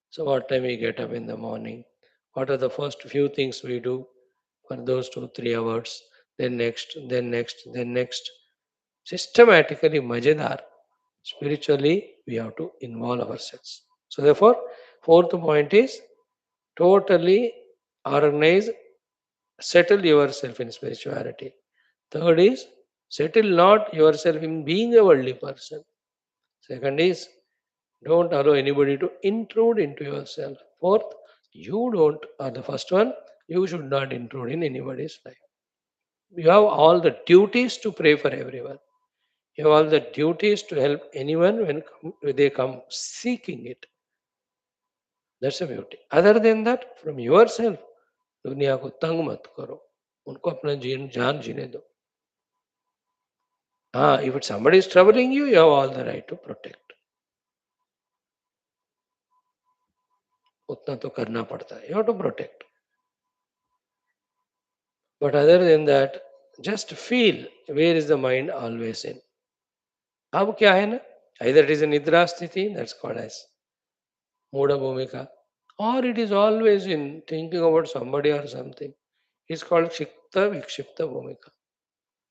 So what time we get up in the morning? What are the first few things we do for those 2 3 hours? Then next, then next, then next. Systematically, majedar. Spiritually, we have to involve ourselves. So therefore, fourth point is totally organize, settle yourself in spirituality. Third is settle not yourself in being a worldly person. Second is don't allow anybody to intrude into yourself. Fourth, you don't, or the first one, you should not intrude in anybody's life. You have all the duties to pray for everyone. You have all the duties to help anyone when they come seeking it. That's a beauty. Other than that, from yourself, दुनिया को तंग मत करो, उनको अपना जान जीने दो. हाँ, if somebody is troubling you, you have all the right to protect. उतना तो करना पड़ता है. You have to protect. But other than that, just feel where is the mind always in. अब क्या है ना, either it is a nidra sthiti, that's called as Muda Bhumika, or it is always in thinking about somebody or something. It's called Shikta Vikshipta Bhumika.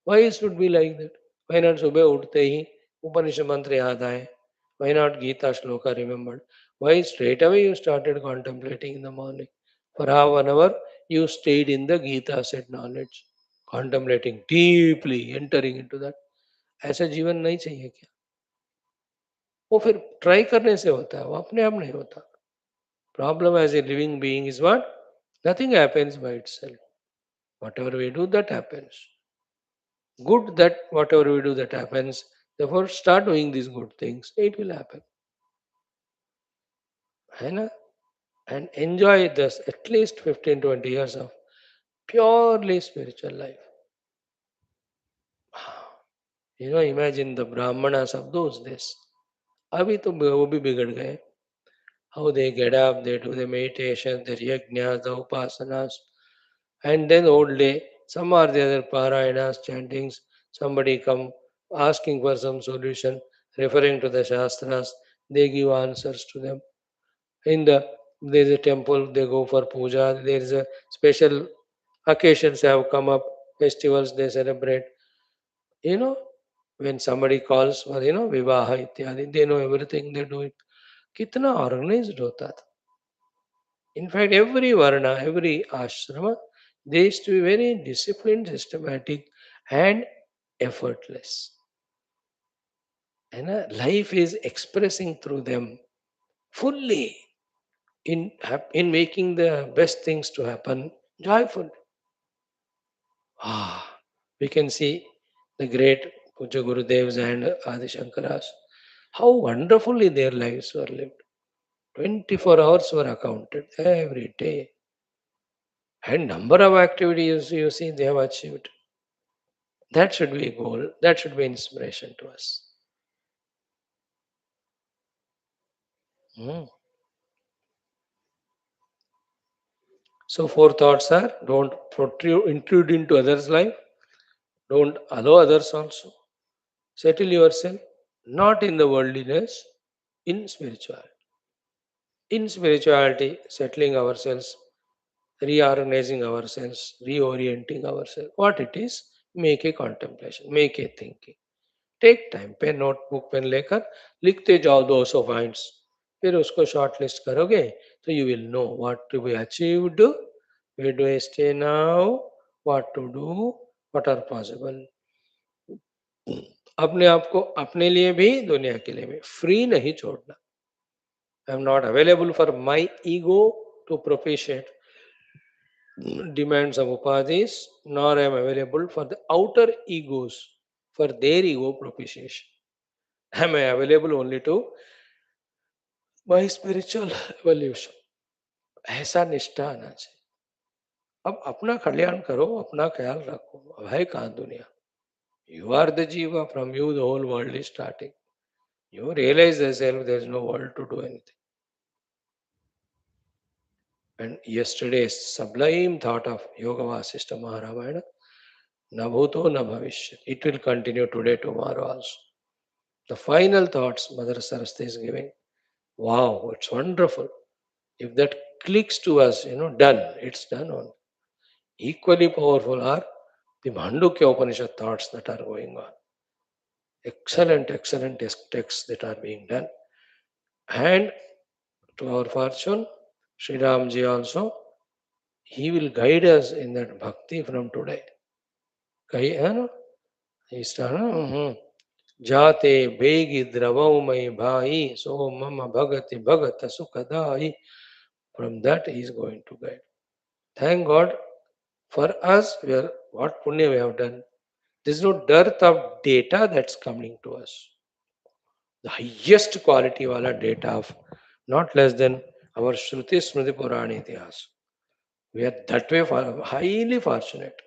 Why it should be like that? Why not सुबह उठते ही Upanishad मंत्र याद आए? Why not Gita shloka remembered? Why straight away you started contemplating in the morning? For half an hour you stayed in the Gita set knowledge, contemplating deeply, entering into that. ऐसा जीवन नहीं चाहिए क्या? वो फिर ट्राई करने से होता है, वो अपने आप नहीं होता. Problem as a living being is what? Nothing happens by itself. Whatever we do, that happens. Good that whatever we do, that happens. Therefore, start doing these good things. It will happen. है ना? And enjoy this at least 15 20 years of purely spiritual life. Imagine the Brahmanas of those days. अभी तो वो भी बिगड़ गए. How they get up, they do the meditation, the yajnas, the upasanas, and then whole day, some or the other parayanas, chantings, somebody come asking for some solution, referring to the shastras, they give answers to them. In there is a temple, they go for puja, there is a special occasions have come up, festivals they celebrate. You know, when somebody calls for, vivaha ityadi, they know everything, they do it. कितना organised होता था. In fact, every varna, every ashrama, they used to be very disciplined, systematic, and effortless. And life is expressing through them fully in making the best things to happen joyful. We can see the great Puja Gurudevs and Adi Shankaras. How wonderfully their lives were lived. 24 hours were accounted every day. And number of activities you see they have achieved. That should be a goal. That should be inspiration to us. Hmm. So four thoughts are: don't intrude into others' life. Don't allow others also. Settle yourself, not in the worldliness, in spirituality. In spirituality, settling ourselves, reorganizing ourselves, reorienting ourselves. What it is, make a contemplation, make a thinking. Take time, pen notebook pen लेकर लिखते जाओ 200 points, फिर उसको short list करोगे तो you will know what to be achieved, where do I stay now, what to do, what are possible. अपने आप को अपने लिए भी दुनिया के लिए भी फ्री नहीं छोड़ना. I am not available for my ego to propitiate demands of upadhis, nor I am available for the outer egos for their ego propitiation. Am I available only to my spiritual evolution? ऐसा निष्ठा आना चाहिए. अब अपना कल्याण करो, अपना ख्याल रखो. अब है कहाँ दुनिया? You are the jiva. From you the whole world is starting. You realize yourself there is no world to do anything. And yesterday's sublime thought of Yoga Vasishtha Maharamayana, na bhuto na bhavishyat. It will continue today, tomorrow also. The final thoughts Mother Saraswati is giving. Wow, it's wonderful. If that clicks to us, done, it's done on. Equally powerful are the Mandukya Upanishad thoughts that are going on. Excellent, excellent texts that are being done. And to our fortune, Sri Ramji also, he will guide us in that bhakti from today. He started, Jate begi dravamai bhai, so mama bhagati bhagata sukadai. From that he is going to guide. Thank God for us, what punya we have done. There is no dearth of data that's coming to us. The highest quality wala data of not less than our Shruti Smriti Purana Itihas. We are that way highly fortunate.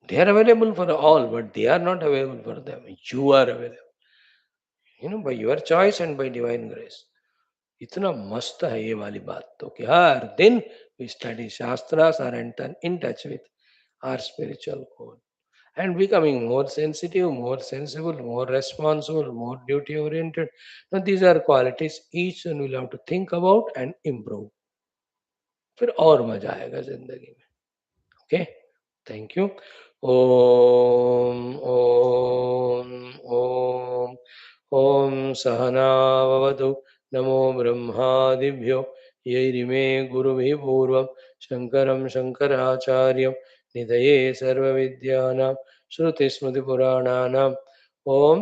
They are available for all, but they are not available for them. You are available. By your choice and by divine grace. इतना मस्त है ये वाली बात तो कि हर दिन we study Shastras are in touch with our spiritual core and becoming more sensitive, more sensible, more responsible, more duty oriented. Now these are qualities each one will have to think about and improve. फिर और मजा आएगा जिंदगी में. Okay, thank you. Om Om Om Om सहनाववतु. नमो ब्रह्मादिभ्यो यैरिमे गुरुभिः पूर्वं शङ्करं शङ्कराचार्यं निधये सर्वविद्यानां श्रुतिस्मृतिपुराणानाम्. ओम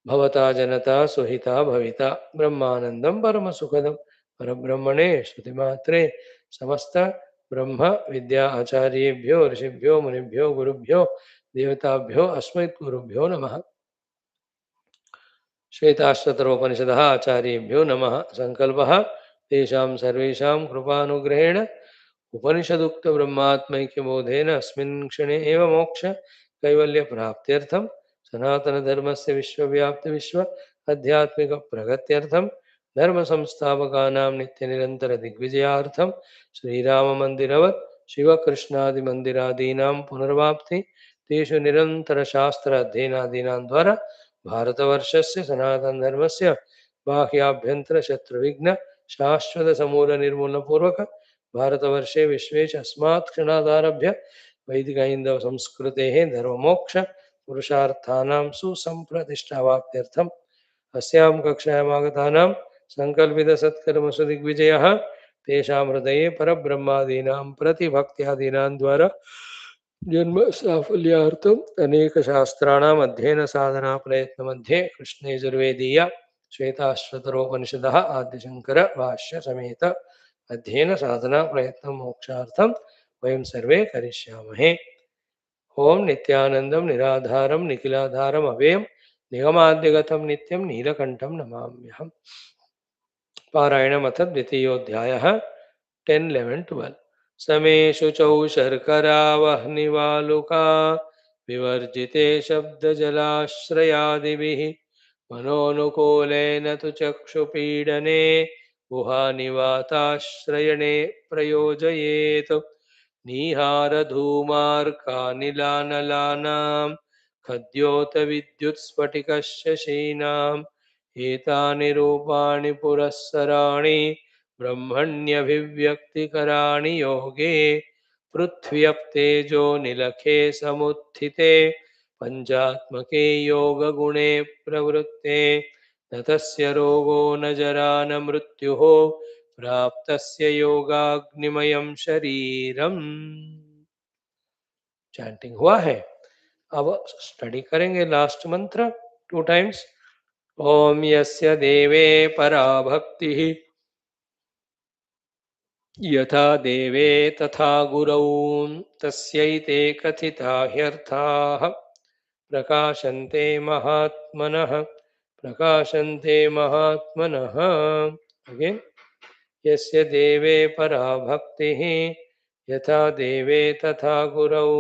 भवता जनता सुहिता भविता ब्रह्मानन्दं परमसुखदं परब्रह्मणे श्रुतिमात्रे समस्त ब्रह्म विद्या आचार्येभ्यो ऋषिभ्यो मुनिभ्यो गुरुभ्यो देवताभ्यो अस्मत् गुरुभ्यो नमः. श्वेताश्वतरोपनिषदः आचार्येभ्यो नमः. संकल्पः तेषां सर्वेषां कृपानुग्रहेण उपनिषदुक्तब्रह्मात्मैक्यबोधेन अस्मिन् क्षणे एव मोक्ष कैवल्यप्राप्त्यर्थं सनातनधर्मस्य विश्वव्याप्तविश्व आध्यात्मिकप्रगत्यर्थं धर्मसंस्थापकानां नित्यनिरन्तरदिग्विजयार्थं श्रीराममन्दिरवत् शिवकृष्णादिमन्दिरादीनां पुनर्वाप्ति तेषु निरन्तरशास्त्र अध्ययनादीनां द्वारा भारतवर्षस्य सनातनधर्मस्य बाह्याभ्यन्तरशत्रुविघ्न शाश्वतसमूलनिर्मूलपूर्वक भारतवर्षे विश्वे च अस्मात् क्षणादारभ्य वैदिकैन्दवसंस्कृतेः धर्ममोक्ष पुरुषार्थानां सुसम्प्रतिष्ठावाप्त्यर्थम् अस्यां कक्षायाम् आगतानां सङ्कल्पितसत्कर्मसु दिग्विजयः तेषां हृदये परब्रह्मादीनां प्रतिभक्त्यादीनां द्वारा जन्म साफल्यार्थम् अनेकशास्त्राणाम् अध्ययनसाधना प्रयत्नमध्ये कृष्णयजुर्वेदीय श्वेताश्वतरोपनिषदः आद्यशङ्कर भाष्य समेत अध्ययन साधना प्रयत्न मोक्षार्थं वयं सर्वे करिष्यामहे. Om Nityanandam Niradharam Nikhiladharam Avem Nigamadhyagatam Nityam Neelakantam Namamyaham. पारायणमथ द्वितीयोऽध्यायः 10, 11, 12 समे शुचौ शर्करावह्निवालुका विवर्जिते शब्दजलाश्रयादिभिः मनोनुकूलेन तु चक्षुपीडने गुहानिवाताश्रयणे प्रयोजयेत् नीहारधूमार्कानिलानलानां खद्योतविद्युत्स्फटिकशशीनाम् एतानि रूपाणि पुरःसराणि ब्रह्मण्यभिव्यक्तिकराणि योगे पृथ्व्यप्तेजो निलखे समुत्थिते पञ्चात्मके योगगुणे प्रवृत्ते न तस्य रोगो न जरा न मृत्युः प्राप्तस्य योगाग्निमयं शरीरम्। चैंटिंग हुआ है। अब स्टडी करेंगे लास्ट मंत्र 2 टाइम्स। ओम यस्य देवे परा भक्तिः यथा देवे तथा गुरौ तस्यैते कथिता ह्यर्थाः प्रकाशन्ते महात्मनः प्रकाशन्ते महात्मनः। अगेन यस्य देवे परा भक्तिः यथा देवे तथा गुरौ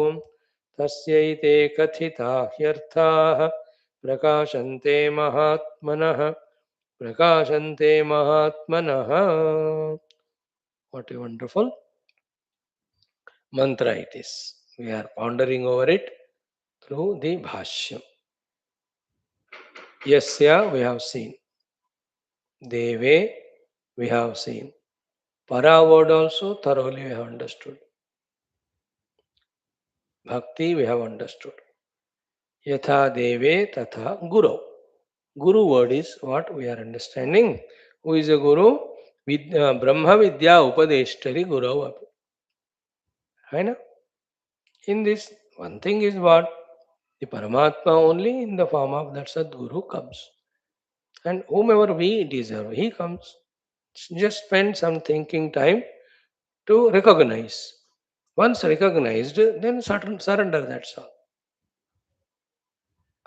तस्यैते कथिता ह्यर्थाः प्रकाशन्ते महात्मनः प्रकाशन्ते महात्मनः। What a wonderful mantra it is. We are pondering over it through the Bhashyam. Yasya we have seen. Deve we have seen. Para word also thoroughly we have understood. Bhakti we have understood. Yatha deve tatha guru. Guru word is what we are understanding. Who is a guru? Brahma Vidya Upadeshtari Guru. Right? In this, one thing is what? The Paramatma only in the form of that Sadguru comes. And whomever we deserve, he comes. Just spend some thinking time to recognize. Once recognized, then surrender, that's all.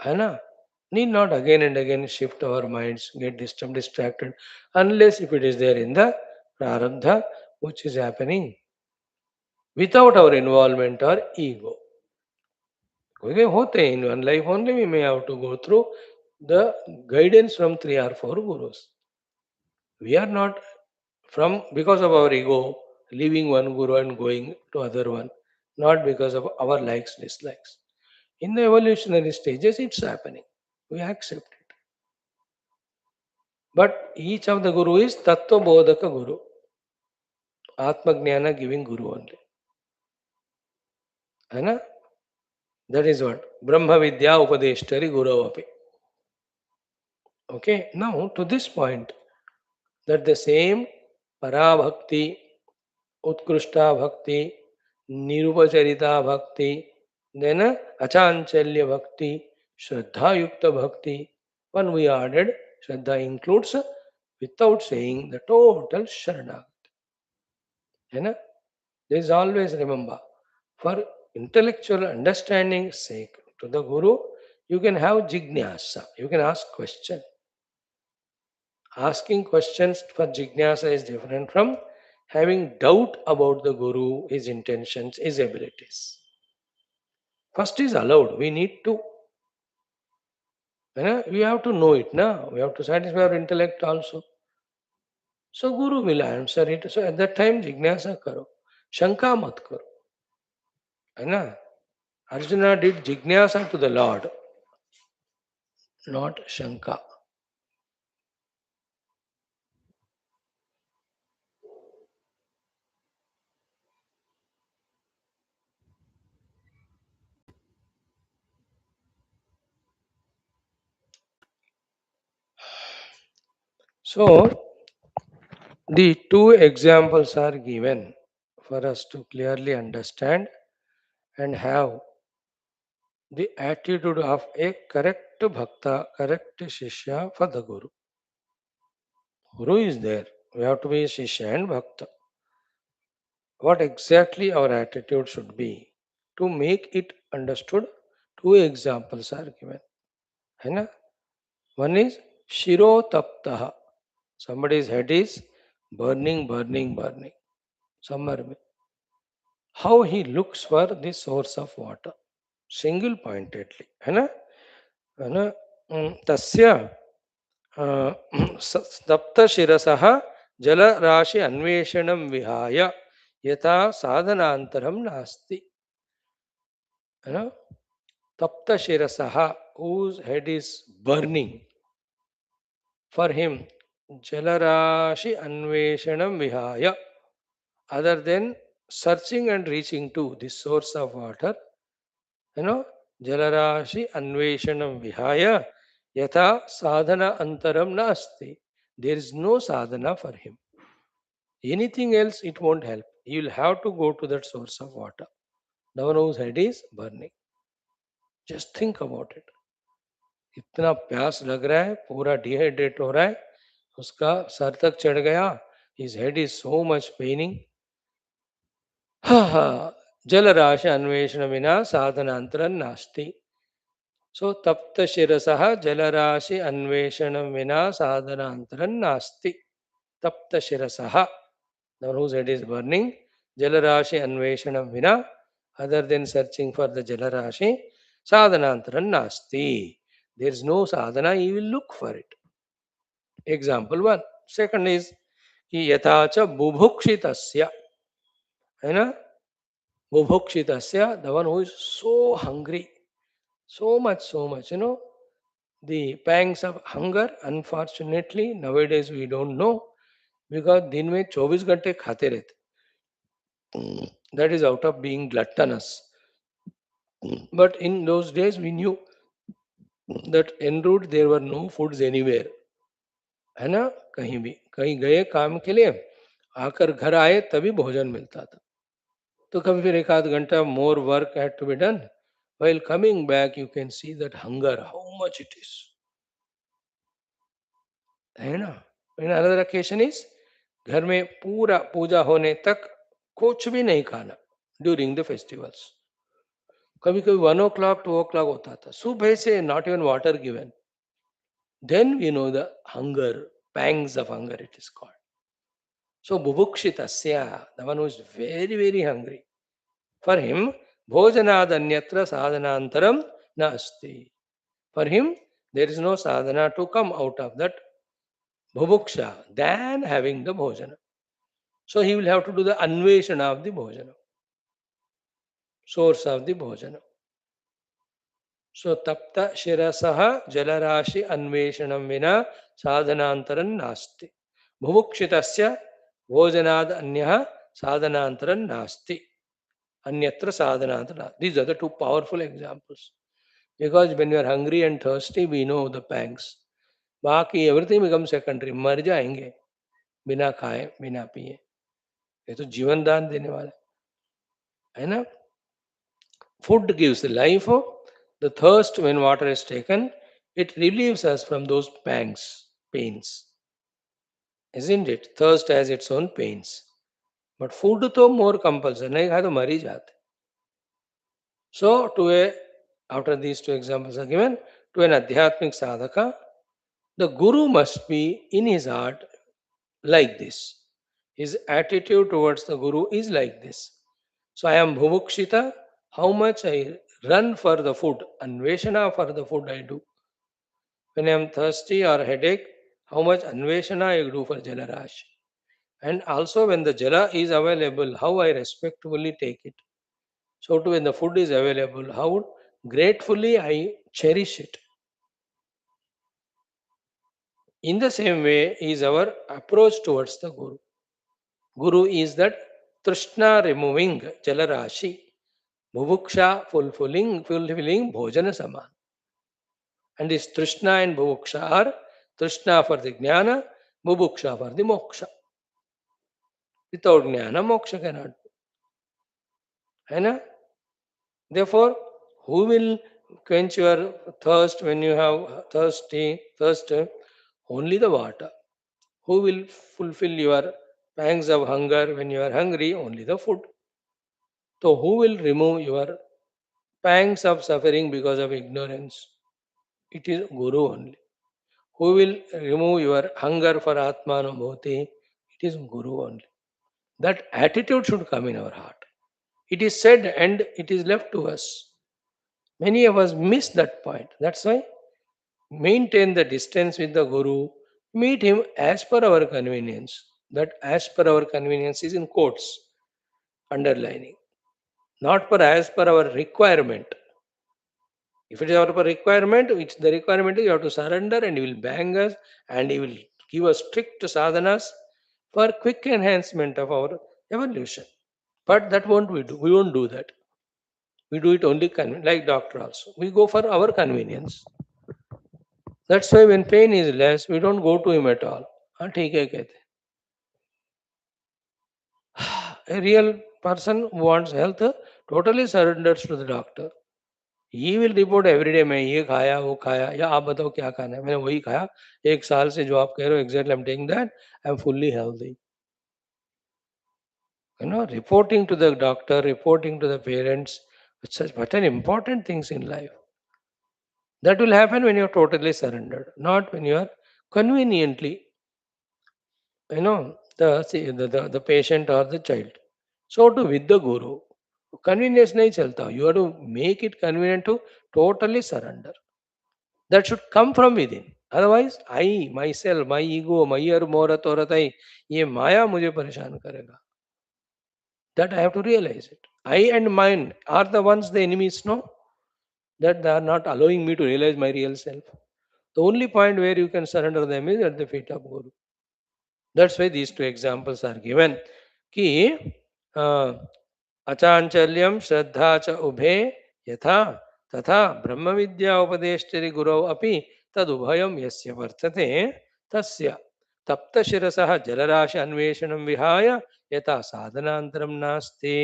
Anna, need not again and again shift our minds, get distracted, unless if it is there in the prarabdha, which is happening without our involvement or ego. क्योंकि होते हैं in one life only we may have to go through the guidance from 3 or 4 gurus. We are not from because of our ego leaving one guru and going to other one, not because of our likes dislikes. In the evolutionary stages it's happening, we accept it, but each of the guru is tattva bodhaka guru, atma gnana giving guru only. है ना? That is what Brahma Vidya Upadeshtari Guru api. Okay, now to this point, that the same Parabhakti, Utkrishta Bhakti, Nirupacharita Bhakti, then Achanchalya Bhakti, Shraddha Yukta Bhakti. When we added, Shraddha includes without saying the total Sharanagati. There is always remember, for intellectual understanding sake to the Guru, you can have jignasa, you can ask question. Asking questions for jignasa is different from having doubt about the Guru, his intentions, his abilities. First is allowed. We need to, we have to know it now. We have to satisfy our intellect also. So Guru will answer it. So at that time, jignasa karo. Shanka mat karo. Arjuna did jignasa to the Lord, not Shanka. So the two examples are given for us to clearly understand and have the attitude of a correct bhakta, correct shishya for the Guru. Guru is there. We have to be shishya and bhakta. What exactly our attitude should be to make it understood? Two examples are given. है ना? One is Shirotaptaha. Somebody's head is burning, burning, burning. Summer में. How he looks for the source of water. Single pointedly. है ना? है ना? तस्य सप्तशिरसः जलराशि अन्वेषणं विहाय यथा साधनान्तरं नास्ति. You know, tapta shirasaha, whose head is burning. For him, jalarashi anveshanam vihaya, other than searching and reaching to the source of water, you know, jalarashi anveshanam vihaya, yatha sadhana antaram nasti. There is no sadhana for him. Anything else, it won't help. You will have to go to that source of water. The one whose head is burning. Just think about it. इतना प्यास लग रहा है, पूरा dehydrate हो रहा है, उसका सर तक चढ़ गया. His head is so much paining. जलराशि अन्वेषण विना साधनांतरं नास्ति. सो तप्त शिरसः जलराशि अन्वेषण विना साधनांतरं नास्ति. तप्त शिरसः, the one whose head is burning, jalarashi anveshanam vina, other than searching for the jalarashi, sadhanantaran nasti. There is no sadhana, he will look for it. Example 1. Second is कि यथा च बुभुक्षितस्य, है ना? बुभुक्षितस्य, the one who is so hungry, so much, you know, the pangs of hunger, unfortunately nowadays we don't know, because दिन में 24 घंटे खाते रहते. That is out of being gluttonous. But in those days we knew that en route there were no foods anywhere. है ना? कहीं भी कहीं गए काम के लिए, आकर घर आए तभी भोजन मिलता था. तो कभी फिर एक आध घंटा more work had to be done. While coming back you can see that hunger, how much it is. है ना? In another occasion is, घर में पूरा पूजा होने तक कुछ भी नहीं खाना ड्यूरिंग द फेस्टिवल्स. कभी कभी 1 o'clock 2 o'clock होता था, सुबह से not even water given. Then we know the hunger, pangs of hunger it is called. So bubukshitasya, the one who is very, very hungry. For him, bhojanad anyatra sadhanantaram nasti. For him, there is no sadhana to come out of that bubuksha than having the bhojana. So he will have to do the anveshana of the bhojana, source of the bhojana. So tapta shirasaha jalarashi anveshanam vina sadhanantaram nasti. Bhuvukshitasya bhojanad anyah sadhanantaram nasti. Anyatra sadhanantaram. These are the two powerful examples. Because when you are hungry and thirsty, we know the pangs. बाकी everything becomes secondary. मर जाएंगे बिना खाए बिना पिए. ये तो जीवन दान देने वाला है ना? Food gives life. The thirst, when water is taken, it relieves us from those pangs, pains. Isn't it? Thirst has its own pains. But food to more compulsory. नहीं खाए तो मर ही जाते. So, after these two examples are given, to an adhyatmic sadhaka, the guru must be in his heart like this. His attitude towards the guru is like this. So I am bhuvukshita, how much I run for the food, anveshana for the food I do. When I am thirsty or headache, how much anveshana I do for jalarash. And also when the jala is available, how I respectfully take it. So too when the food is available, how gratefully I cherish it. In the same way is our approach towards the Guru. Guru is that Trishna removing Jalarashi, Bhuvuksha fulfilling Bhojana Saman. And this Trishna and Bhuvuksha are Trishna for the Jnana, Bhuvuksha for the Moksha. Without Jnana, Moksha cannot be. है ना? Therefore, who will quench your thirst when you have thirst? Only the water. Who will fulfill your pangs of hunger when you are hungry? Only the food. So who will remove your pangs of suffering because of ignorance, it is Guru only. Who will remove your hunger for Atmanubhuti? It is Guru only. That attitude should come in our heart. It is said and it is left to us. Many of us miss that point. That's why maintain the distance with the Guru, meet him as per our convenience. That as per our convenience is in quotes, underlining. Not per as per our requirement. If it is our requirement, it's the requirement is you have to surrender and he will bang us and he will give us strict sadhanas for quick enhancement of our evolution. But that won't we do. We won't do that. We do it only like doctor also. We go for our convenience. That's why when pain is less, we don't go to him at all. हाँ ठीक है कहते हैं. A real person who wants health totally surrenders to the doctor. He will report every day मैं ये खाया वो खाया या आप बताओ क्या खाना है मैंने वही खाया एक साल से जो आप कह रहे हो exactly I'm taking that I'm fully healthy. Reporting to the doctor, reporting to the parents, such what an important things in life. That will happen when you are totally surrendered, not when you are conveniently, the patient or the child. So to with the guru, convenience nahi chalta. You have to make it convenient to totally surrender. That should come from within. Otherwise, I, myself, my ego, my मोरत औरत I, ये माया मुझे परेशान करेगा. That I have to realize it. I and mine are the ones the enemies know that they are not allowing me to realize my real self. The only point where you can surrender them is at the feet of Guru. That's why these two examples are given. Ki अचांचल्यम श्रद्धा च उभे यथा तथा ब्रह्म विद्या उपदेष्टि गुरौ अपि तदुभयं यस्य वर्तते तस्य तप्त शिरसः जलराशि अन्वेषणं विहाय यथा साधनान्तरं नास्ति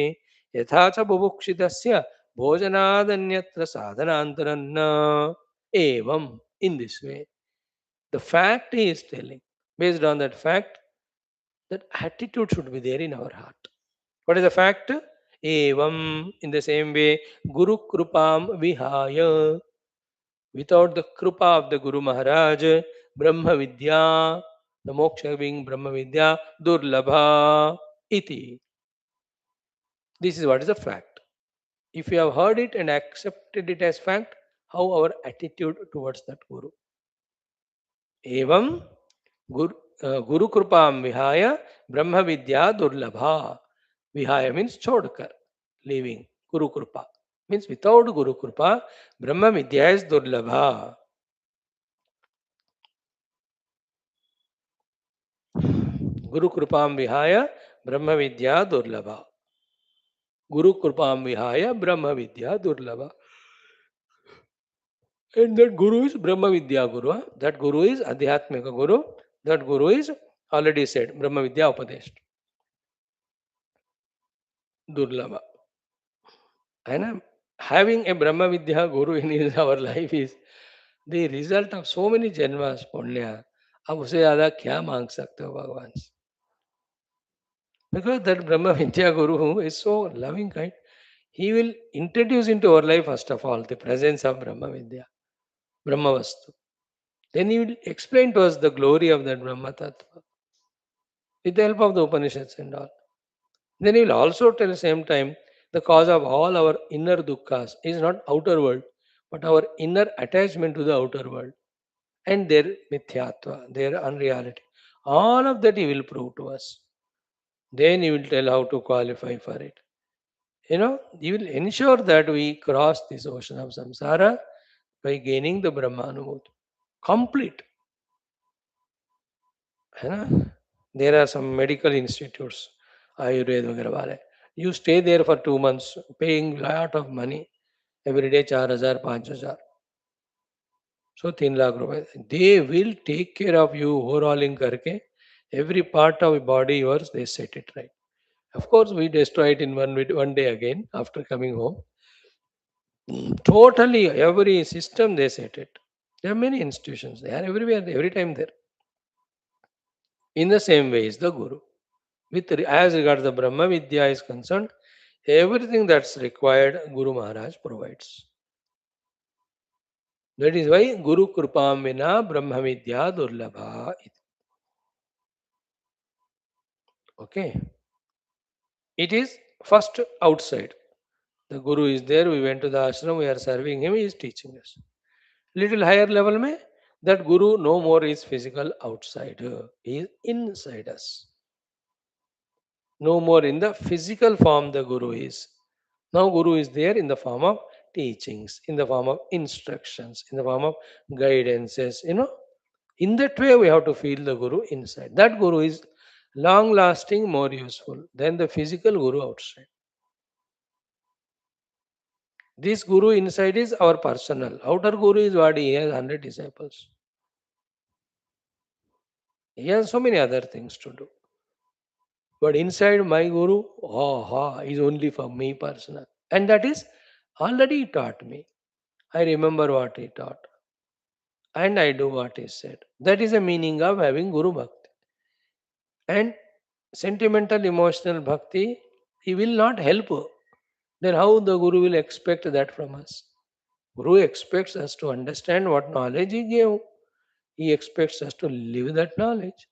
यथा च बुभुक्षितस्य भोजनादन्यत्र साधनान्तरं न एवं in this way the fact he is telling based on that fact that attitude should be there in our heart. What is the fact? Evam, in the same way, Guru Krupam Vihaya. Without the Krupa of the Guru Maharaj, Brahma Vidya, the moksha being Brahma Vidya, Durlabha iti. This is what is the fact. If you have heard it and accepted it as fact, how our attitude towards that Guru? Evam Guru Krupam Vihaya Brahma Vidya Durlabha. Vihaya means chodkar, leaving. Guru Krupa means without Guru Krupa, Brahma Vidya is Durlabha. Guru Krupam Vihaya Brahma Vidya Durlabha. Guru Krupam Vihaya Brahma Vidya Durlabha. And that Guru is Brahma Vidya Guru. That Guru is Adhyatmika Guru. That Guru is already said Brahma Vidya Upadesh. Durlabha. And having a Brahma Vidya Guru in our life is the result of so many जन्मास पुण्य. अब उससे ज्यादा क्या मांग सकते हो भगवान से? Because that Brahma Vidya Guru is so loving kind, he will introduce into our life first of all the presence of Brahma Vidya, Brahma Vastu. Then he will explain to us the glory of that Brahma Tattva with the help of the Upanishads and all. Then he will also tell the same time the cause of all our inner dukkha's is not outer world, but our inner attachment to the outer world and their mithyatva, their unreality. All of that he will prove to us. Then he will tell how to qualify for it. He will ensure that we cross this ocean of samsara by gaining the Brahmanubhuti. Complete. There are some medical institutes, Ayurveda वगैरह वाले. You stay there for 2 months, paying lot of money. Every day 4,000, 5,000. So 3 lakh rupees. They will take care of you overhauling करके. Every part of your body yours, they set it right. Of course, we destroy it in one day again after coming home. Totally, every system they set it. There are many institutions. They are everywhere, every time there. In the same way is the Guru. As regards the Brahma Vidya is concerned, Everything that's required, Guru Maharaj provides. That is why Guru Krupam Vina Brahma Vidya Durlabha. Okay. It is first outside. The Guru is there, we went to the ashram, we are serving him, he is teaching us. Little higher level mein, that Guru no more is physical outside, he is inside us. No more in the physical form the Guru is. Now Guru is there in the form of teachings, in the form of instructions, in the form of guidances, In that way we have to feel the Guru inside. That Guru is long lasting, more useful than the physical Guru outside. This Guru inside is our personal. Outer Guru is what he has 100 disciples. He has so many other things to do. But inside my Guru, is only for me personal. And that is already taught me. I remember what he taught. And I do what he said. That is the meaning of having Guru Bhakti. And sentimental emotional bhakti, he will not help. Then how the Guru will expect that from us? Guru expects us to understand what knowledge he gave. He expects us to live that knowledge.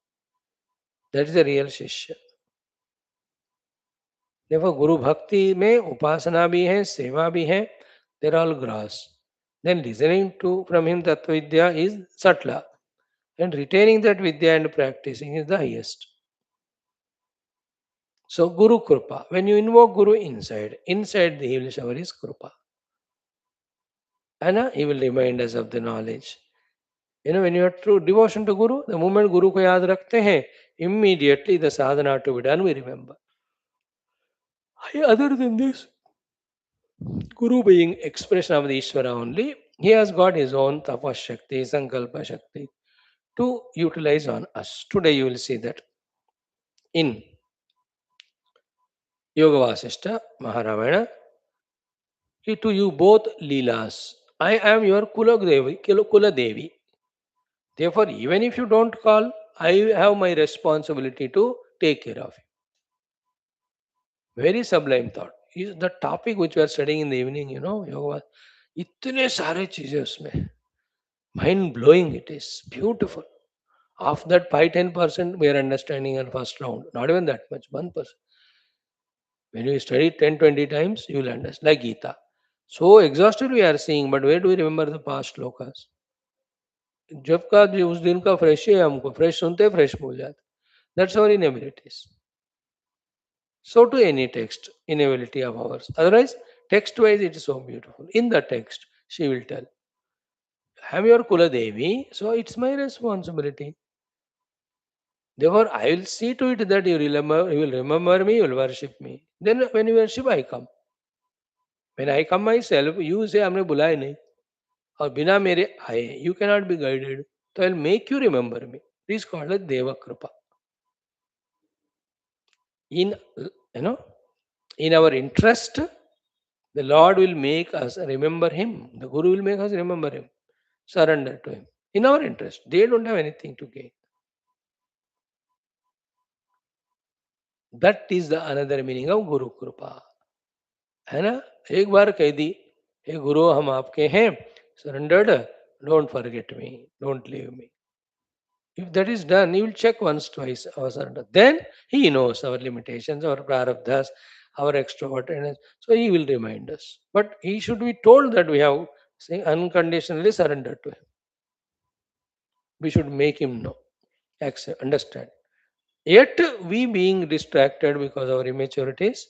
That is the real Shishya. देखो गुरु भक्ति में उपासना भी है सेवा भी है there all gross then listening to from him tattva vidya is satla and retaining that vidya and practicing is the highest. So Guru Krupa, when you invoke Guru inside he will shower his Krupa. And he will remind us of the knowledge. When you have true devotion to Guru, the moment Guru ko yaad rakhte hain, immediately the sadhana to be done we remember. Other than this, Guru being expression of the Ishvara only, he has got his own tapas shakti, sankalpa shakti to utilize on us. Today you will see that in Yoga Vasishta Maharavana, he to you both Leelas. I am your Kula Devi. Therefore, even if you don't call, I have my responsibility to take care of you. Very sublime thought. Is the topic which we are studying in the evening, yoga. इतने सारे चीजें उसमें mind blowing it is beautiful. Of that 5-10% we are understanding in first round. Not even that much, 1%. When you study 10-20 times, you will understand. Like Gita. So exhausted we are seeing, but where do we remember the past slokas? जब का जो उस दिन का fresh है हमको fresh सुनते fresh भूल जाते. That's our inabilities. So to any text, inability of ours. Otherwise, text wise it is so beautiful. In the text, she will tell, I'm your Kula Devi, so it's my responsibility. Therefore, I will see to it that you will remember me, you will worship me. Then when you worship, I come. When I come myself, you say, हमने बुलाए नहीं और बिना मेरे आए, you cannot be guided. So I'll make you remember me. This is called a Deva Kripa. In in our interest, the Lord will make us remember Him. The Guru will make us remember Him. Surrender to Him. In our interest. They don't have anything to gain. That is the another meaning of Guru Kripa. है ना. एक बार कह दी हे गुरु हम आपके हैं surrendered don't forget me don't leave me if that is done he will check once twice our surrender then he knows our limitations our prarabdhas our extrovertedness so he will remind us but he should be told that we have say unconditionally surrendered to him we should make him know accept understand yet we being distracted because of our immaturities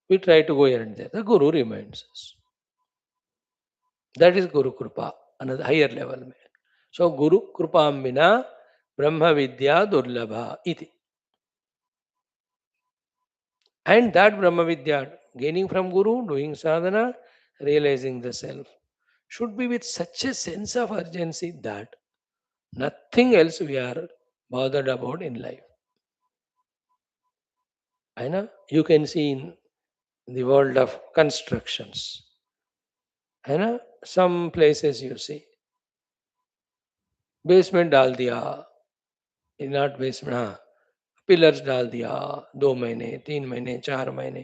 we try to go here and there the guru reminds us. That is Guru Kripa, another higher level. So Guru Kripam Vina Brahma Vidya Durlabha iti. And that Brahma Vidya, gaining from Guru, doing sadhana, realizing the self, should be with such a sense of urgency that nothing else we are bothered about in life. I know you can see in the world of constructions. I know some places you see basement डाल दिया not basement हाँ pillars डाल दिया 2 महीने 3 महीने 4 महीने